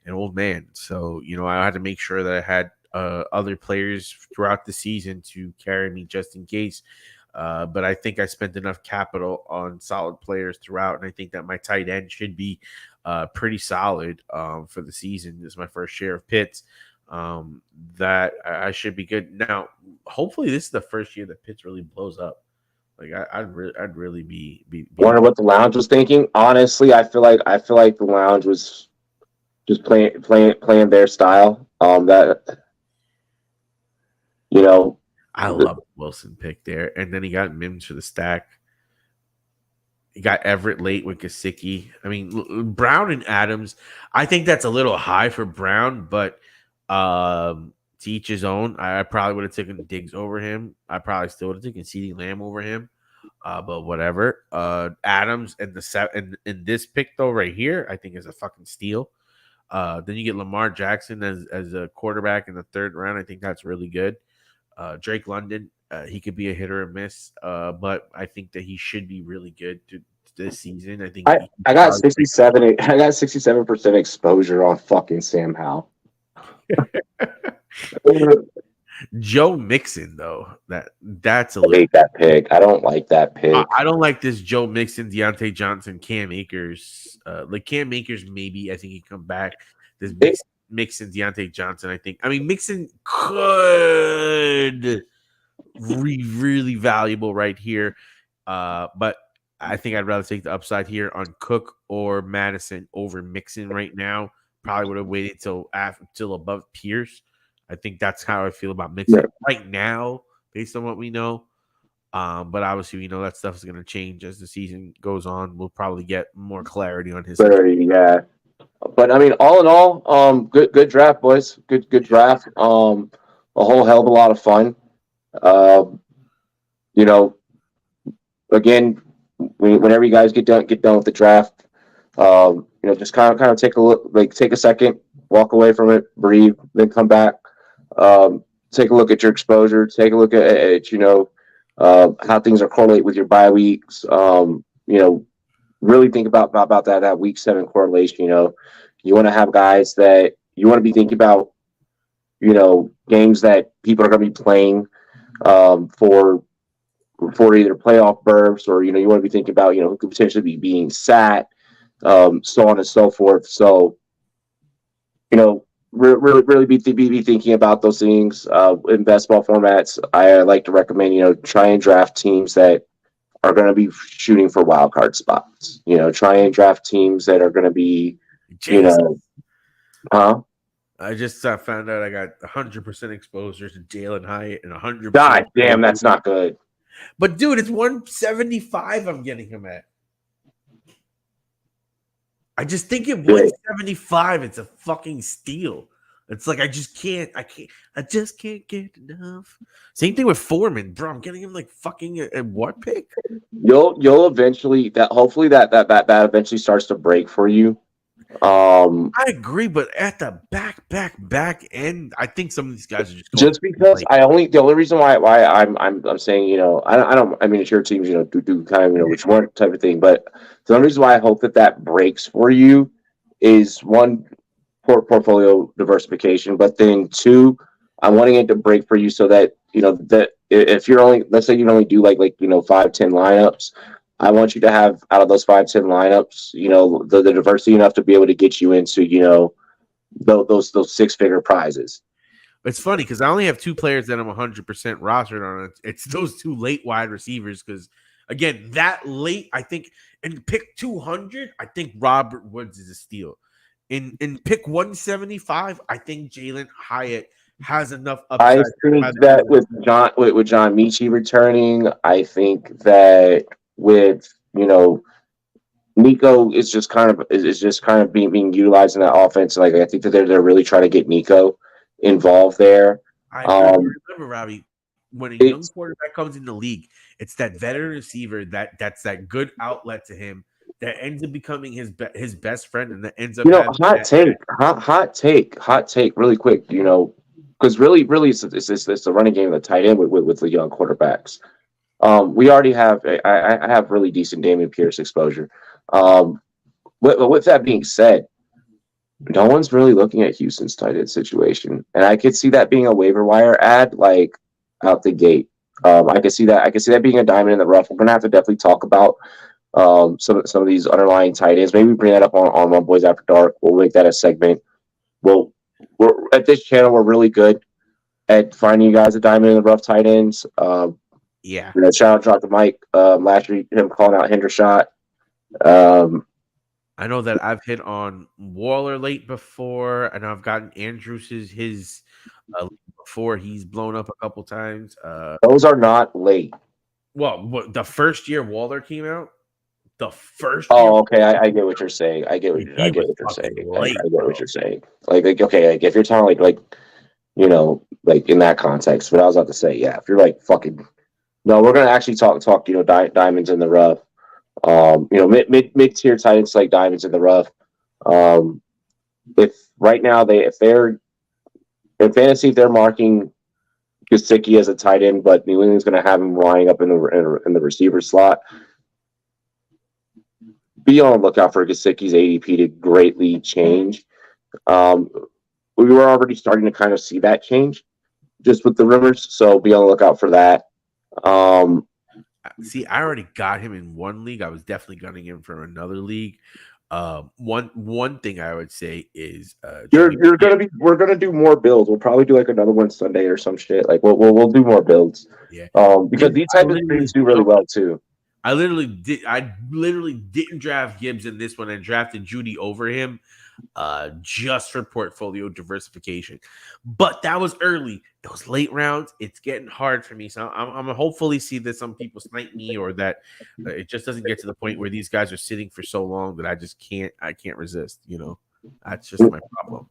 an old man. So I had to make sure that I had other players throughout the season to carry me just in case. But I think I spent enough capital on solid players throughout, and I think that my tight end should be pretty solid for the season. This is my first share of Pitts. That I should be good. Now, hopefully, this is the first year that Pitts really blows up. Like I'd really be wonder what the lounge was thinking. Honestly, I feel like the lounge was just playing their style. I love Wilson pick there, and then he got Mims for the stack. He got Everett late with Gesicki. I mean, Brown and Adams. I think that's a little high for Brown, but to each his own. I probably would have taken Diggs over him. I probably still would have taken CeeDee Lamb over him. But whatever. Adams and in this pick though right here, I think is a fucking steal. Then you get Lamar Jackson as a quarterback in the 3rd round. I think that's really good. Drake London, he could be a hit or a miss, but I think that he should be really good this season. I think I got 67%. I got 67% exposure on fucking Sam Howell. Joe Mixon, though, that's a I little. hate that pick. I don't like that pick. I don't like this Joe Mixon, Deontay Johnson, Cam Akers. Like Cam Akers, maybe I think he come back. This Mixon, Deontay Johnson. I think. I mean, Mixon could really valuable right here, but I think I'd rather take the upside here on Cook or Madison over Mixon right now. Probably would have waited till above Pierce. I think that's how I feel about Mixon right now, based on what we know. But obviously, we know that stuff is going to change as the season goes on. We'll probably get more clarity on his. Yeah. But I mean, all in all, good draft, boys. Good draft. A whole hell of a lot of fun. You know, again, whenever you guys get done with the draft, just kind of take a look, like take a second, walk away from it, breathe, then come back. Take a look at your exposure. Take a look at how things are correlate with your bye weeks. Really think about that week 7 correlation. You want to have guys that you want to be thinking about. Games that people are going to be playing for either playoff berths, or you want to be thinking about who could potentially be being sat, so on and so forth. So really be thinking about those things in best ball formats. I like to recommend try and draft teams that are going to be shooting for wild card spots. Try and draft teams that are going to be I just found out I got 100% exposure to Jalen Hyatt and 100%. God damn, that's not good. But dude, it's 175 I'm getting him at. I just think at 175, it's a fucking steal. It's like I just can't get enough. Same thing with Foreman, bro. I'm getting him like fucking a what pick? You'll eventually hopefully that eventually starts to break for you. I agree, but at the back end, I think some of these guys are just because the only reason why I'm saying I mean it's your teams do kind of which one type of thing, but the only reason why I hope that breaks for you is one, portfolio diversification, but then two, I'm wanting it to break for you so that that if you're only, let's say you only do like 5-10 lineups, I want you to have out of those 5-10 lineups, the diversity enough to be able to get you into those 6-figure prizes. It's funny because I only have 2 players that I'm 100% rostered on. It's those 2 late wide receivers because, again, that late, I think, in pick 200, I think Robert Woods is a steal. In pick 175, I think Jalen Hyatt has enough upside. I think that with John Michie returning, I think that with Nico is just kind of being utilized in that offense. Like I think that they're really trying to get Nico involved there. I remember, Robbie, when a young quarterback comes in the league, it's that veteran receiver that's that good outlet to him that ends up becoming his best friend, and that ends up hot take really quick. Because really it's the running game of the tight end with the young quarterbacks. We already have I have really decent Dameon Pierce exposure. With that being said, no one's really looking at Houston's tight end situation, and I could see that being a waiver wire ad like out the gate. I could see that being a diamond in the rough. We're gonna have to definitely talk about some of these underlying tight ends. Maybe bring that up on One Boys After Dark. We'll make that a segment. We're at this channel. We're really good at finding you guys a diamond in the rough tight ends. Shout out to Mike last week, him calling out Hendershot. I know that I've hit on Waller late before, and I've gotten Andrews his before he's blown up a couple times. Those are not late. Well, the first year Waller came out, the first. Oh, okay. I get what you're saying. I get what you're saying. Like okay, like if you're talking like in that context. But I was about to say, yeah, if you're like fucking. No, we're gonna actually talk. Diamonds in the rough. Mid tier tight ends like diamonds in the rough. If right now if they're in fantasy, if they're marking Gesicki as a tight end, but New England's gonna have him lining up in the receiver slot. Be on the lookout for Gesicki's ADP to greatly change. we were already starting to kind of see that change just with the rumors. So be on the lookout for that. Um, See, I already got him in one league. I was definitely gunning him for another league. One thing I would say is you're gonna be. We're gonna do more builds. We'll probably do like another one Sunday or some shit. Like we'll do more builds. Yeah. Because these type of streams do really well too. I literally didn't draft Gibbs in this one and drafted Judy over him just for portfolio diversification. But that was early. Those late rounds, it's getting hard for me. So I'm gonna hopefully see that some people snipe me, or that it just doesn't get to the point where these guys are sitting for so long that I can't resist. That's just my problem.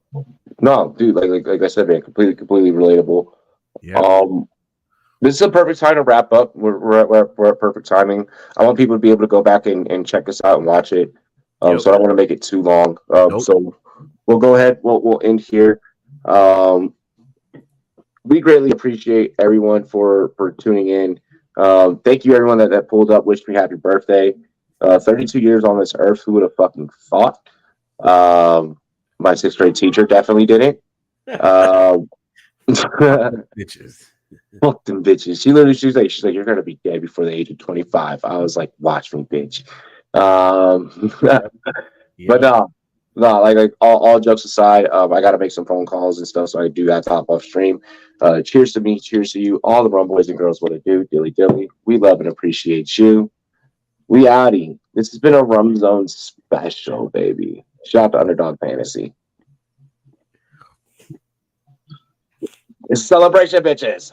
No, dude, like I said, man, completely relatable. Yeah. This is a perfect time to wrap up. We're at perfect timing. I want people to be able to go back and check us out and watch it. So I don't want to make it too long. Nope. So we'll go ahead. We'll end here. We greatly appreciate everyone for tuning in. Thank you everyone that pulled up. Wished me happy birthday. 32 years on this earth. Who would have fucking thought? My sixth grade teacher definitely didn't. Bitches. Fuck them bitches. She's like, you're gonna be dead before the age of 25. I was like, watch me, bitch. But no, like all jokes aside, I gotta make some phone calls and stuff, so I do that top off stream. Cheers to me, cheers to you, all the rum boys and girls. What it do, dilly. We love and appreciate you. We outie. This has been a Rum Zone special, baby. Shout out to Underdog Fantasy. It's a celebration, bitches.